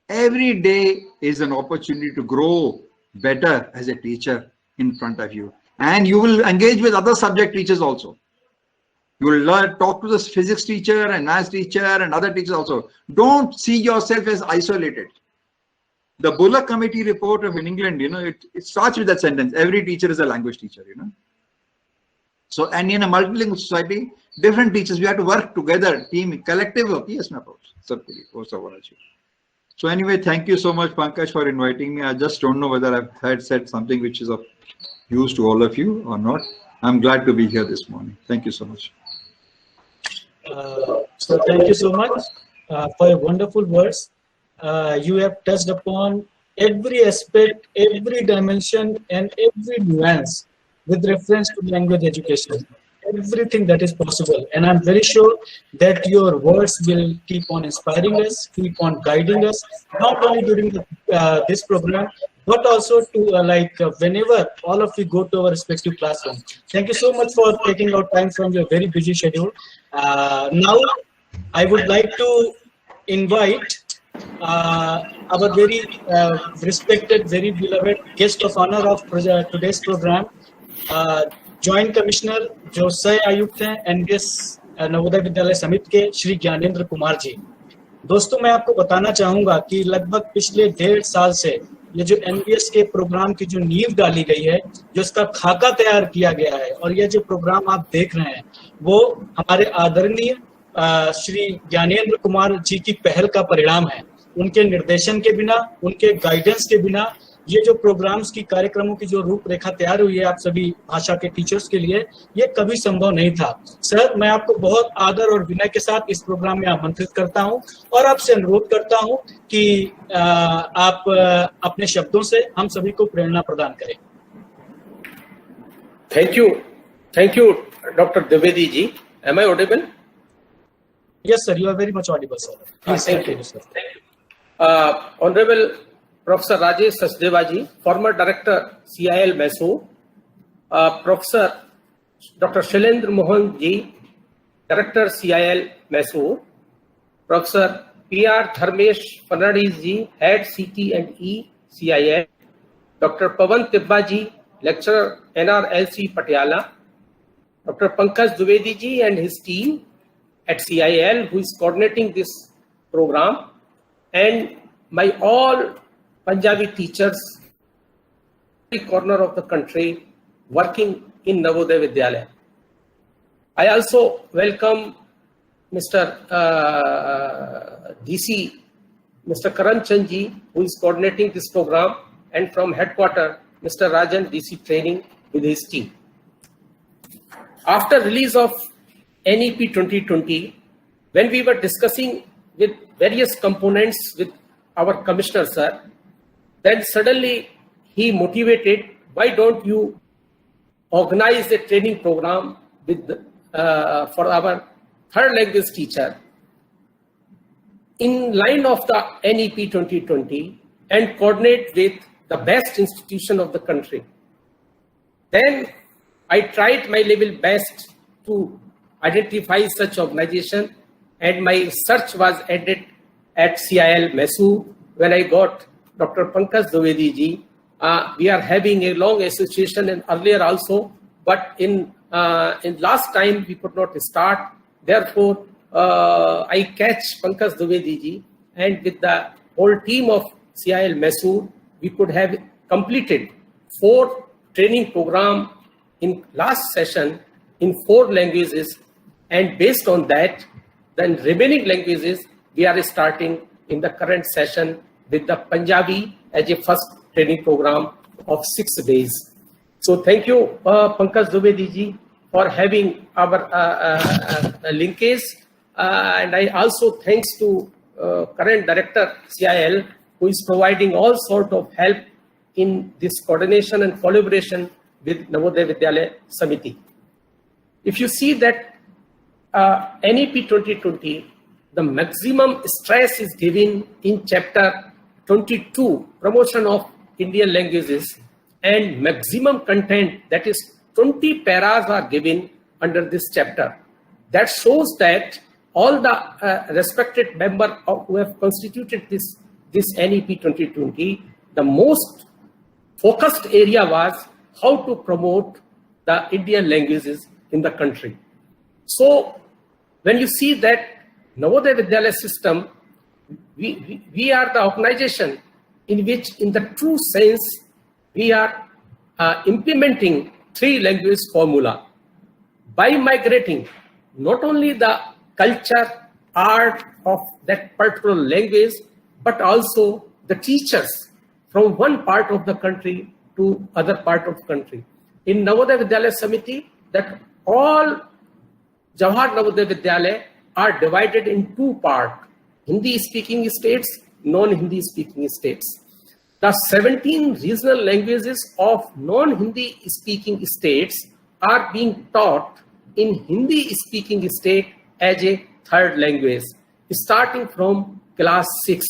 Every day is an opportunity to grow better as a teacher in front of you, and you will engage with other subject teachers also. You will learn, talk to the physics teacher and math teacher and other teachers also. Don't see yourself as isolated. The Bullock Committee report of in England, it starts with that sentence: every teacher is a language teacher. So, and in a multilingual society, different teachers, we have to work together, team, collective approach. So anyway, thank you so much, Pankaj, for inviting me. I just don't know whether I've had said something which is of use to all of you or not. I'm glad to be here this morning. Thank you so much. So thank you so much for your wonderful words. You have touched upon every aspect, every dimension, and every nuance with reference to language education, everything that is possible. And I'm very sure that your words will keep on inspiring us, keep on guiding us, not only during this program, but also to whenever all of you go to our respective classroom. Thank you so much for taking out time from your very busy schedule. Now, I would like to invite our very respected, very beloved guest of honor of today's program, Joint Commissioner जो सह आयुक्त हैं NVS Navodaya Vidyalaya समिति के श्री ज्ञानेंद्र कुमार जी. दोस्तों, मैं आपको बताना चाहूंगा कि लगभग पिछले 1.5 साल से ये जो NVS के प्रोग्राम की जो नींव डाली गई है, जो इसका खाका तैयार किया गया है, और ये जो प्रोग्राम आप देख रहे हैं वो हमारे आदरणीय श्री ज्ञानेंद्र कुमार जी की पहल का परिणाम है. उनके निर्देशन के बिना, उनके गाइडेंस के बिना ये जो प्रोग्राम्स की कार्यक्रमों की जो रूपरेखा तैयार हुई है आप सभी भाषा के टीचर्स के लिए, ये कभी संभव नहीं था। सर, मैं आपको बहुत आदर और विनय के साथ इस प्रोग्राम में आमंत्रित करता हूं और आपसे अनुरोध करता हूं कि आप अपने शब्दों से हम सभी को प्रेरणा प्रदान करें। Thank you, Dr. Dwivedi ji. Am I audible? Yes, sir. You are very much audible, sir. Please Thank sir. you. Honorable Professor Rajesh Sachdeva ji, former Director CIL Mysore, Professor Dr. Shailendra Mohan ji, Director CIL Mysore, Professor PR Dharmesh Fernandes ji, Head CT and E CIL, Dr. Pawan Tibba ji, Lecturer NRLC Patiala, Dr. Pankaj Dwivedi ji and his team at CIL who is coordinating this program, and my all Punjabi teachers in every corner of the country working in Navodaya Vidyalaya. I also welcome Mr. DC, Mr. Karan Chand ji, who is coordinating this program, and from headquarters, Mr. Rajan, DC Training with his team. After release of NEP 2020, when we were discussing with various components with our commissioner, sir, then suddenly he motivated, why don't you organize a training program with for our third language teacher in line of the NEP 2020 and coordinate with the best institution of the country. Then I tried my level best to identify such organization, and my search was ended at CIL Mysore when I got Dr. Pankaj Dwivedi ji. We are having a long association and earlier also, but in last time we could not start. Therefore, I catch Pankaj Dwivedi ji, and with the whole team of CIL Mysore, we could have completed 4 training program in last session in 4 languages, and based on that, then remaining languages we are starting in the current session with the Punjabi as a first training program of 6 days. So thank you, Pankaj Dwivedi ji, for having our linkage, and I also thanks to current director CIL, who is providing all sort of help in this coordination and collaboration with Navodaya Vidyalaya Samiti. If you see that NEP 2020, the maximum stress is given in chapter 22, promotion of Indian languages, and maximum content, that is 20 paras are given under this chapter. That shows that all the respected members who have constituted this NEP 2020, the most focused area was how to promote the Indian languages in the country. So when you see that Navodaya Vidyalaya system, we are the organization in which, in the true sense, we are implementing 3 language formula by migrating not only the culture, art of that particular language, but also the teachers from one part of the country to other part of the country. In Navodaya Vidyalaya Samiti, that all Jawahar Navodaya Vidyalaya are divided in 2 parts, Hindi speaking states, non-Hindi speaking states. The 17 regional languages of non-Hindi speaking states are being taught in Hindi speaking state as a third language, starting from class 6.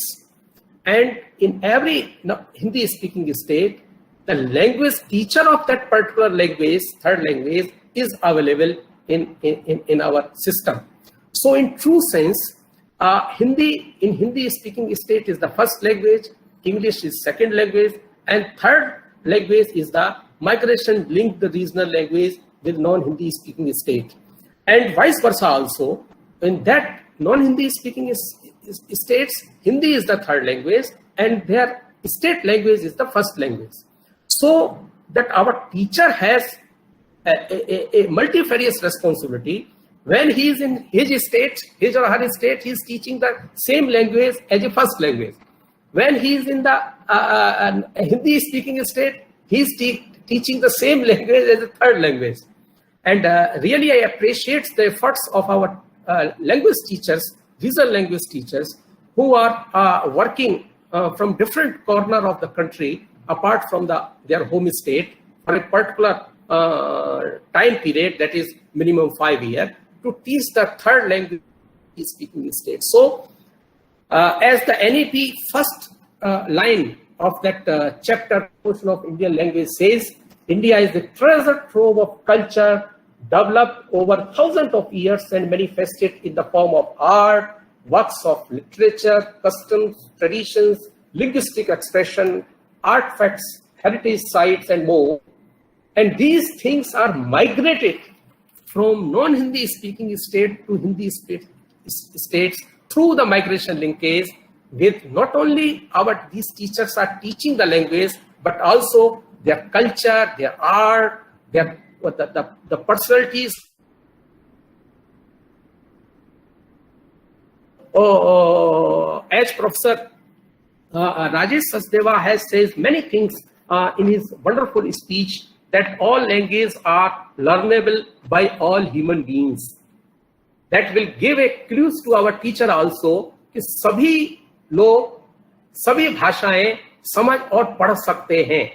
And in every Hindi speaking state, the language teacher of that particular language, third language, is available in our system. So in true sense, Hindi in Hindi speaking state is the first language, English is second language, and third language is the migration linked the regional language with non-Hindi speaking state. And vice versa also, in that non-Hindi speaking states, Hindi is the third language and their state language is the first language. So that our teacher has a multifarious responsibility. When he is in his state, his or her state, he is teaching the same language as a first language. when he is in the Hindi-speaking state, he is teaching the same language as a third language. And really, I appreciate the efforts of our language teachers, regional language teachers, who are working from different corner of the country, apart from their home state, for a particular time period, that is minimum 5 years, to teach the third language speaking state. So, as the NEP first line of that chapter portion of Indian language says, India is a treasure trove of culture developed over thousands of years and manifested in the form of art, works of literature, customs, traditions, linguistic expression, artifacts, heritage sites, and more. And these things are migrated from non-Hindi speaking state to Hindi states through the migration linkage, with not only these teachers are teaching the language, but also their culture, their art, the personalities. As Professor Rajesh Sachdeva has said many things in his wonderful speech, that all languages are learnable by all human beings. That will give a clues to our teacher also कि सभी लोग सभी भाषाएं समझ और पढ़ सकते हैं.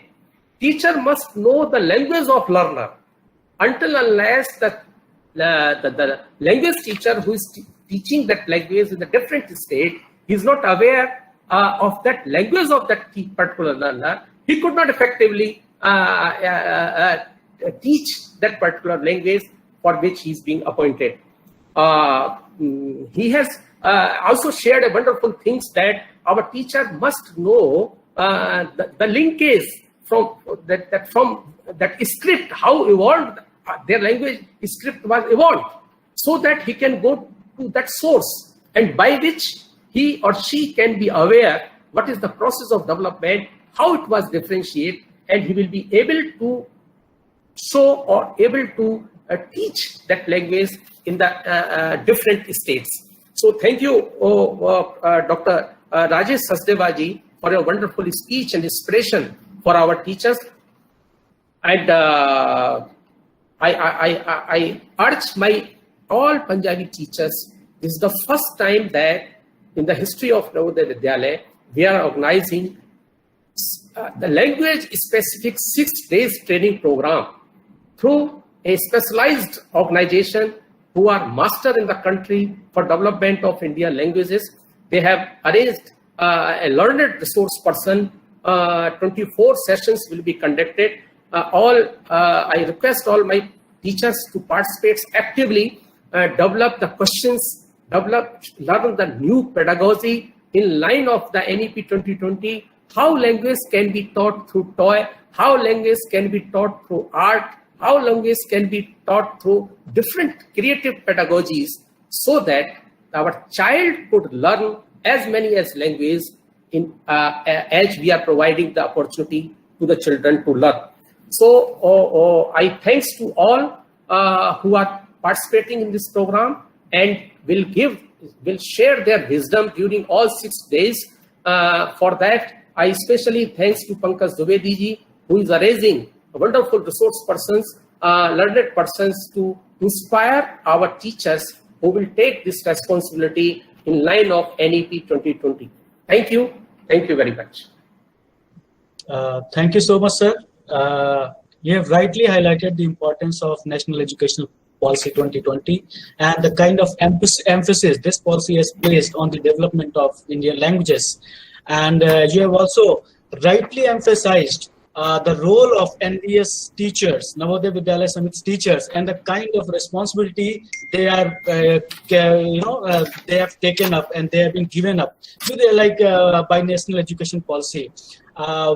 Teacher must know the language of learner. Until unless the language teacher who is teaching that language in a different state is not aware of that language of that particular learner, he could not effectively teach that particular language for which he is being appointed. He has also shared a wonderful things that our teacher must know the linkage from that script, how evolved their language script was evolved, so that he can go to that source, and by which he or she can be aware what is the process of development, how it was differentiated, and he will be able to show or able to teach that language in the different states. So thank you, Dr. Rajesh Sachdeva ji, for your wonderful speech and inspiration for our teachers. And I urge my all Punjabi teachers, this is the first time that in the history of Navodaya Vidyalaya, we are organizing the language specific 6 days training program through a specialized organization who are master in the country for development of Indian languages. They have arranged a learned resource person. 24 sessions will be conducted. I request all my teachers to participate actively, develop the questions, learn the new pedagogy in line of the NEP 2020, how language can be taught through toy, how language can be taught through art, how language can be taught through different creative pedagogies, so that our child could learn as many as languages as we are providing the opportunity to the children to learn. So I thanks to all who are participating in this program and will share their wisdom during all 6 days. For that, I especially thanks to Pankaj Dwivedi ji, who is arranging wonderful resource persons, learned persons to inspire our teachers who will take this responsibility in line of NEP 2020. Thank you. Thank you very much. Thank you so much, sir. You have rightly highlighted the importance of National Educational Policy 2020 and the kind of emphasis this policy has placed on the development of Indian languages. And you have also rightly emphasized the role of NVS teachers, Navodaya Vidyalaya Samiti teachers, and the kind of responsibility they are, they have taken up and they have been given up to by National Education Policy.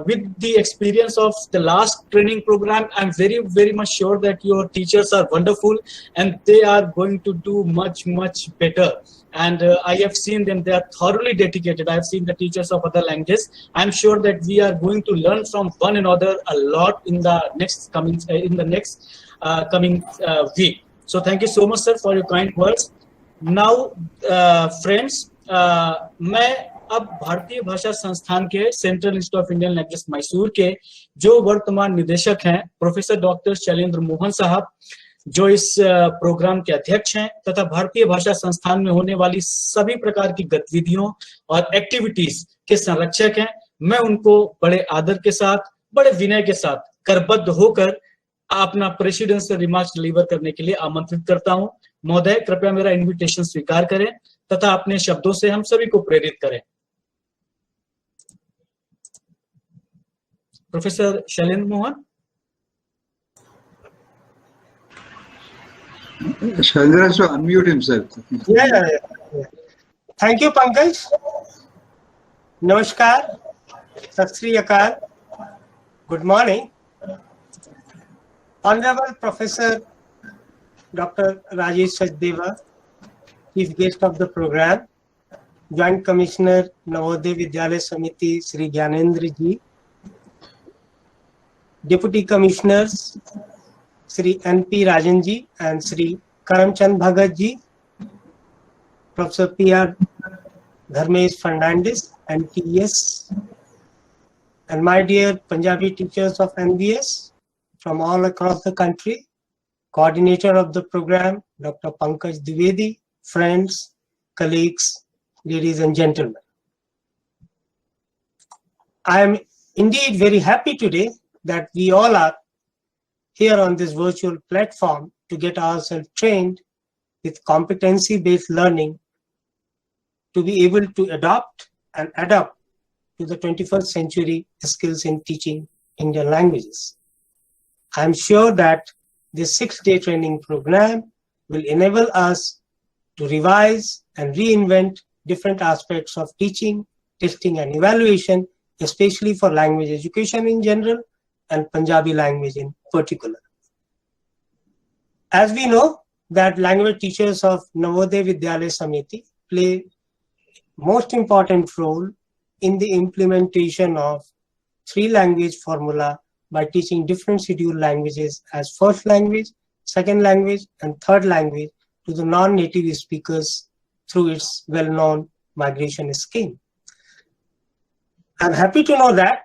With the experience of the last training program, I'm very, very much sure that your teachers are wonderful and they are going to do much, much better. And I have seen them, they are thoroughly dedicated. I have seen the teachers of other languages. I'm sure that we are going to learn from one another a lot in the next coming week. So thank you so much, sir, for your kind words. Now, friends, मैं अब भारतीय भाषा संस्थान के central institute of Indian language Mysore के जो वर्तमान निदेशक हैं प्रोफेसर डॉक्टर शैलेंद्र मोहन साहब, जो इस प्रोग्राम के अध्यक्ष हैं तथा भारतीय भाषा संस्थान में होने वाली सभी प्रकार की गतिविधियों और एक्टिविटीज के संरक्षक हैं, मैं उनको बड़े आदर के साथ, बड़े विनय के साथ करबद्ध होकर अपना प्रेसिडेंशियल रिमार्क्स डिलीवर करने के लिए आमंत्रित करता हूं। महोदय, कृपया मेरा इनविटेशन स्वीकार करें तथा अपने शब्दों से हम सभी को प्रेरित करें। Professor Shailendra Mohan. Shailendra has to unmute himself. Yeah. Thank you, Pankaj. Namaskar. Sat Sri Akal. Good morning. Honorable Professor Dr. Rajesh Sachdeva, Chief Guest of the program, Joint Commissioner Navodaya Vidyalaya Samiti Sri Gyanendra Ji, Deputy Commissioners Sri N.P. Rajan Ji and Sri Karamchand Bhagat Ji, Professor P.R. Dharmesh Fernandes and TES, and my dear Punjabi teachers of NVS from all across the country, coordinator of the program, Dr. Pankaj Dwivedi, friends, colleagues, ladies and gentlemen. I am indeed very happy today that we all are here on this virtual platform to get ourselves trained with competency-based learning to be able to adopt and adapt to the 21st century skills in teaching Indian languages. I am sure that this 6-day training program will enable us to revise and reinvent different aspects of teaching, testing and evaluation, especially for language education in general and Punjabi language in particular. As we know that language teachers of Navodaya Vidyalaya Samiti play most important role in the implementation of 3-language formula by teaching different scheduled languages as first language, second language and third language to the non-native speakers through its well-known migration scheme. I'm happy to know that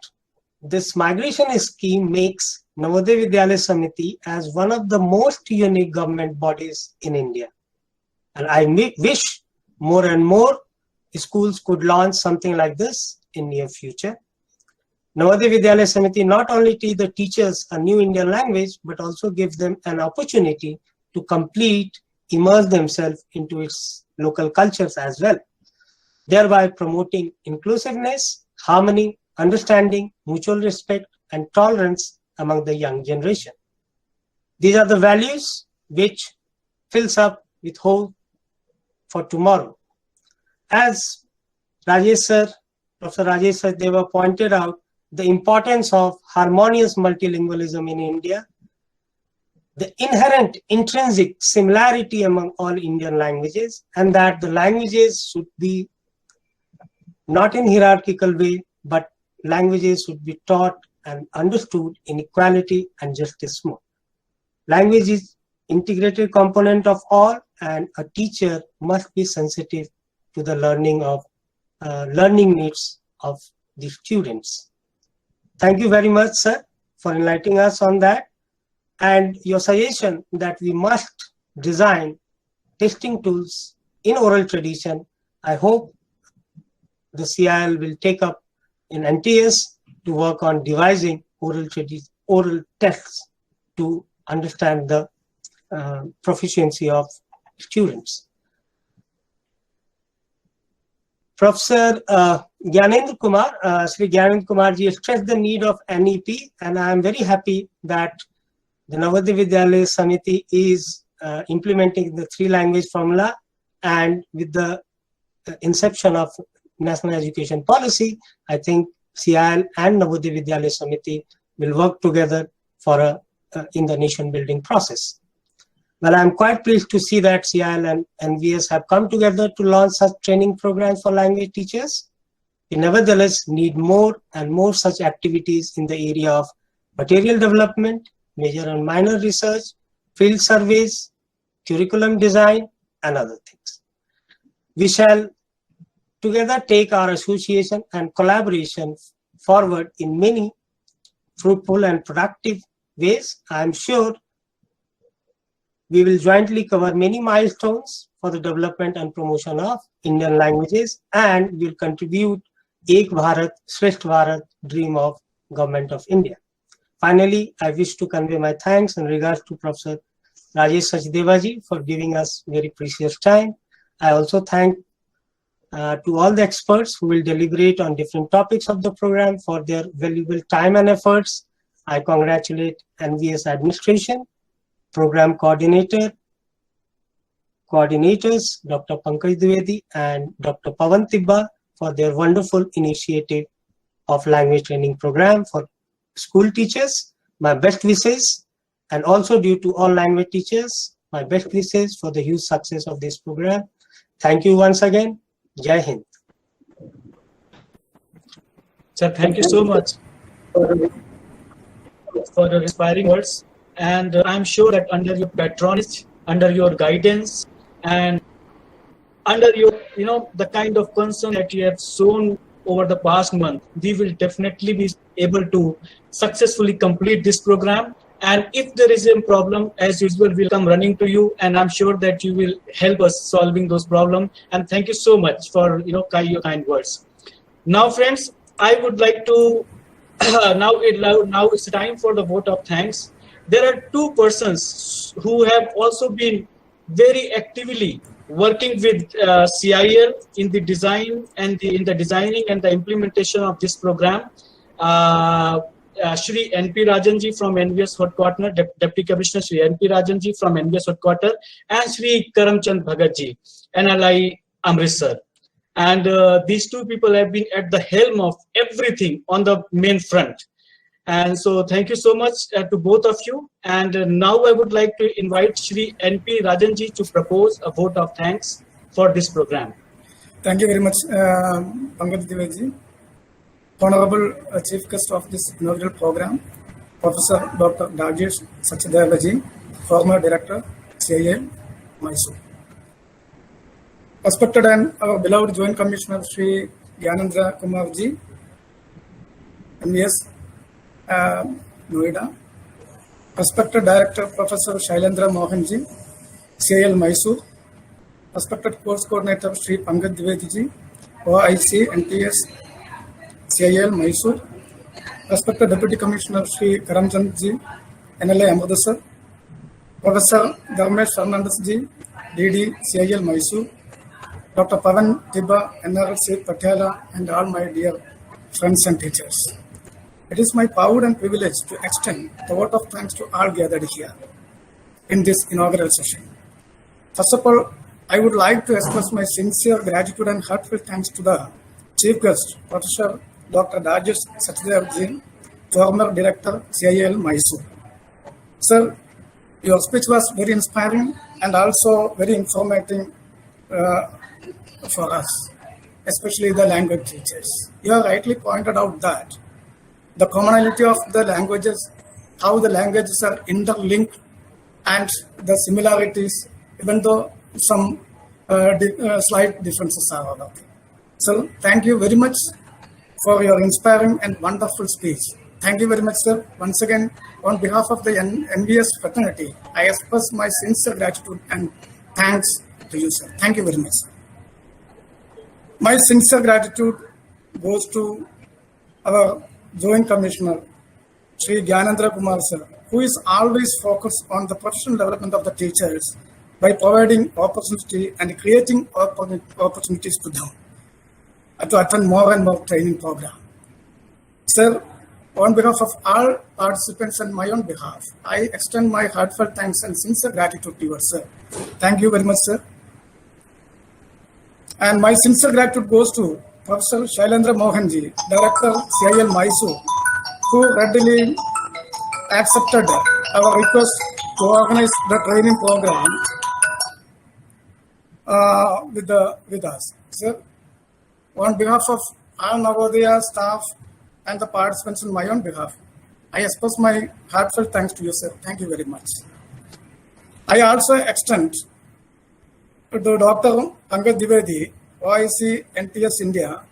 this migration scheme makes Navodaya Vidyalaya Samiti as one of the most unique government bodies in India. And I wish more and more schools could launch something like this in near future. Navodaya Vidyalaya Samiti not only teach the teachers a new Indian language, but also gives them an opportunity to immerse themselves into its local cultures as well, thereby promoting inclusiveness, harmony, understanding, mutual respect, and tolerance among the young generation. These are the values which fills up with hope for tomorrow. As Professor Rajesh Sachdeva pointed out, the importance of harmonious multilingualism in India, the inherent intrinsic similarity among all Indian languages, and that the languages should be not in hierarchical way, but languages should be taught and understood in equality and justice mode. Language is integrated component of all, and a teacher must be sensitive to the learning needs of the students. Thank you very much, sir, for enlightening us on that. And your suggestion that we must design testing tools in oral tradition, I hope the CIL will take up in NTS to work on devising oral tests to understand the proficiency of students. Professor Gyanendra Kumar, Sri Gyanendra Kumar ji stressed the need of NEP, and I am very happy that the Navodaya Vidyalaya Samiti is implementing the 3-language formula, and with the inception of National Education Policy, I think CIL and Navodaya Vidyalaya Samiti will work together for in the nation building process. Well, I'm quite pleased to see that CIL and NVS have come together to launch such training programs for language teachers. We nevertheless need more and more such activities in the area of material development, major and minor research, field surveys, curriculum design, and other things. We shall together take our association and collaboration forward in many fruitful and productive ways. I am sure we will jointly cover many milestones for the development and promotion of Indian languages, and will contribute Ek Bharat, Shresth Bharat dream of Government of India. Finally, I wish to convey my thanks and regards to Professor Rajesh Sachdeva ji for giving us very precious time. I also thank to all the experts who will deliberate on different topics of the program for their valuable time and efforts. I congratulate NVS administration, program coordinators, Dr. Pankaj Dwivedi and Dr. Pawan Tibba for their wonderful initiative of language training program for school teachers. My best wishes, and also due to all language teachers, my best wishes for the huge success of this program. Thank you once again. Jai Hind. Sir, thank you so much for your inspiring words. And I'm sure that under your patronage, under your guidance, and under your, the kind of concern that you have shown over the past month, we will definitely be able to successfully complete this program. And if there is a problem, as usual, we'll come running to you, and I'm sure that you will help us solving those problems. And thank you so much for your kind words. Now, friends, I would like to now it's time for the vote of thanks. There are two persons who have also been very actively working with CIL in the design and in the designing and the implementation of this program. Shri N.P. Rajanji from NVS Headquarters, Deputy Commissioner Shri N.P. Rajanji from NVS Headquarters, and Shri Karamchand Bhagatji, NLI Amritsar. And these two people have been at the helm of everything on the main front. And so thank you so much to both of you. And now I would like to invite Shri N.P. Rajanji to propose a vote of thanks for this program. Thank you very much, Pankaj Dwivedi. Honorable Chief Guest of this inaugural program, Professor Dr. Rajesh Sachdeva ji, former Director, CIL, Mysore. Respected and our beloved Joint Commissioner, Shri Gyanendra Kumar ji, NVS Noida. Respected Director, Professor Shailendra Mohan ji, CIL, Mysore. Respected Course Coordinator, Shri Pankaj Dwivedi ji, OIC, NTS, CIL, Mysore. Respected Deputy Commissioner Shri Karamchand ji, NLA Amritsar. Professor Dharmesh Fernandes ji, DD, CIL, Mysore. Dr. Pawan Tibba, NRC, Patiala, and all my dear friends and teachers. It is my proud and privilege to extend the vote of thanks to all gathered here in this inaugural session. First of all, I would like to express my sincere gratitude and heartfelt thanks to the Chief Guest, Professor Dr. Rajesh Sachdeva ji, former Director, CIL, Mysore. Sir, your speech was very inspiring and also very informative for us, especially the language teachers. You have rightly pointed out that the commonality of the languages, how the languages are interlinked, and the similarities, even though some slight differences are there. So, thank you very much for your inspiring and wonderful speech. Thank you very much, sir. Once again, on behalf of the NVS fraternity, I express my sincere gratitude and thanks to you, sir. Thank you very much, sir. My sincere gratitude goes to our Joint Commissioner, Shri Gyanendra Kumar, sir, who is always focused on the professional development of the teachers by providing opportunity and creating opportunities to them to attend more and more training program. Sir, on behalf of all participants and my own behalf, I extend my heartfelt thanks and sincere gratitude to you, sir. Thank you very much, sir. And my sincere gratitude goes to Professor Shailendra Mohanji, Director, CIL, Mysore, who readily accepted our request to organize the training program with us. Sir, on behalf of all Navodaya staff and the participants on my own behalf, I express my heartfelt thanks to you, sir. Thank you very much. I also extend to Dr. Pankaj Dwivedi OIC NTS India,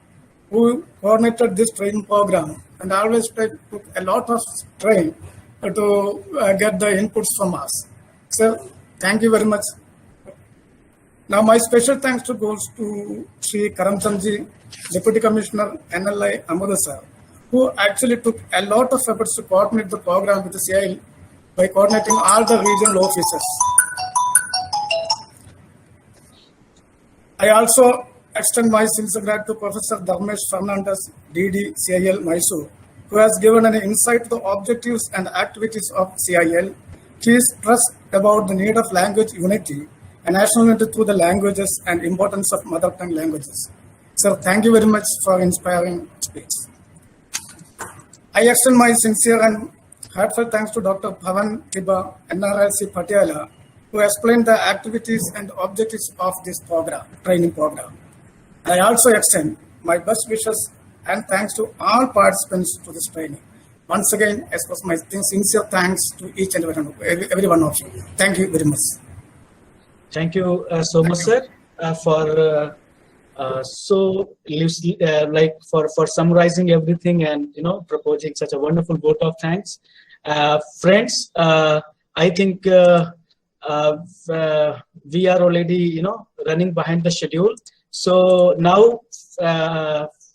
who coordinated this training program and always took a lot of strain to get the inputs from us. Sir, thank you very much. Now my special thanks goes to Sri Karamchandji, Deputy Commissioner NLI Amritsar, who actually took a lot of efforts to coordinate the program with the CIL by coordinating all the regional offices. I also extend my sincere gratitude to Professor Dharmesh Fernandez, DD, CIL, Mysore, who has given an insight to the objectives and activities of CIL. He is stressed about the need of language unity and national unity through the languages and importance of mother tongue languages. Sir, thank you very much for inspiring speech. I extend my sincere and heartfelt thanks to Dr. Bhavan Tibba, NRLC Patiala, who explained the activities and objectives of this program, training program. I also extend my best wishes and thanks to all participants to this training. Once again, I express my sincere thanks to each and every one of you. Thank you very much. Thank you so much, sir, for for summarizing everything and proposing such a wonderful vote of thanks. Friends, I think we are already running behind the schedule. So now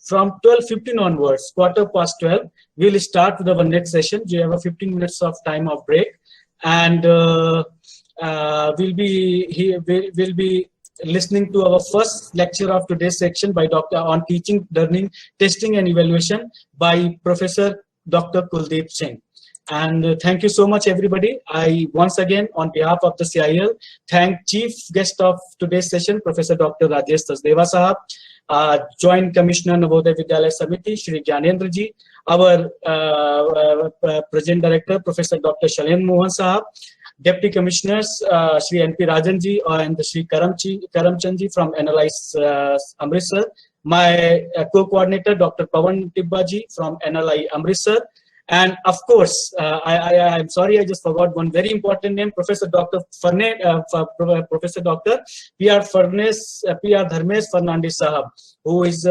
from 12:15 onwards, 12:15, we'll start with our next session. We have a 15 minutes of time of break, and we'll be listening to our first lecture of today's section by on teaching, learning, testing, and evaluation by Professor Dr. Kuldeep Singh. And thank you so much, everybody. I once again, on behalf of the CIL, thank Chief Guest of today's session, Professor Dr. Rajesh Sachdeva Sahab, Joint Commissioner Navodaya Vidyalaya Samiti, Shri Gyanendra Ji, our President Director, Professor Dr. Shailendra Mohan Sahab, Deputy Commissioners, Shri N.P. Rajan Ji and Shri Karamchand Ji from NLI Amritsar, my co-coordinator, Dr. Pawan Tibba Ji from NLI Amritsar, and of course, I'm sorry, I just forgot one very important name, Professor Dr. Professor Dr. PR Dharmesh Fernandez Sahab, who is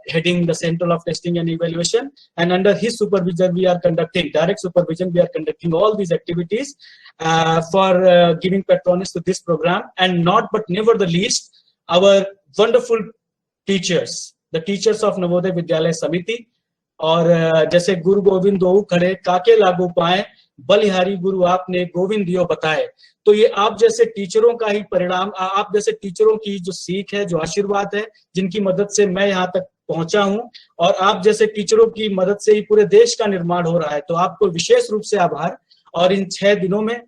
heading the Center of Testing and Evaluation, and under his supervision, direct supervision, we are conducting all these activities for giving patronage to this program, and not but never the least, our wonderful teachers, the teachers of Navodaya Vidyalaya Samiti. और जैसे गुरु गोविंद दो खड़े काके लागू पाए, बलिहारी गुरु आपने गोविंद दियो बताए, तो ये आप जैसे टीचरों का ही परिणाम, आप जैसे टीचरों की जो सीख है, जो आशीर्वाद है, जिनकी मदद से मैं यहाँ तक पहुंचा हूं, और आप जैसे टीचरों की मदद से ही पूरे देश का निर्माण हो रहा है, तो आपको विशेष रूप से आभार। और इन 6 दिनों में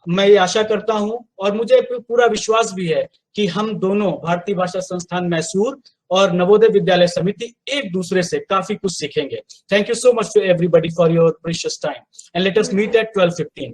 मैं ये आशा करता हूं और मुझे पूरा विश्वास भी है कि हम दोनों भारतीय भाषा संस्थान मैसूर और नवोदय विद्यालय समिति एक दूसरे से काफी कुछ सीखेंगे। Thank you so much to everybody for your precious time, and let us meet at 12:15।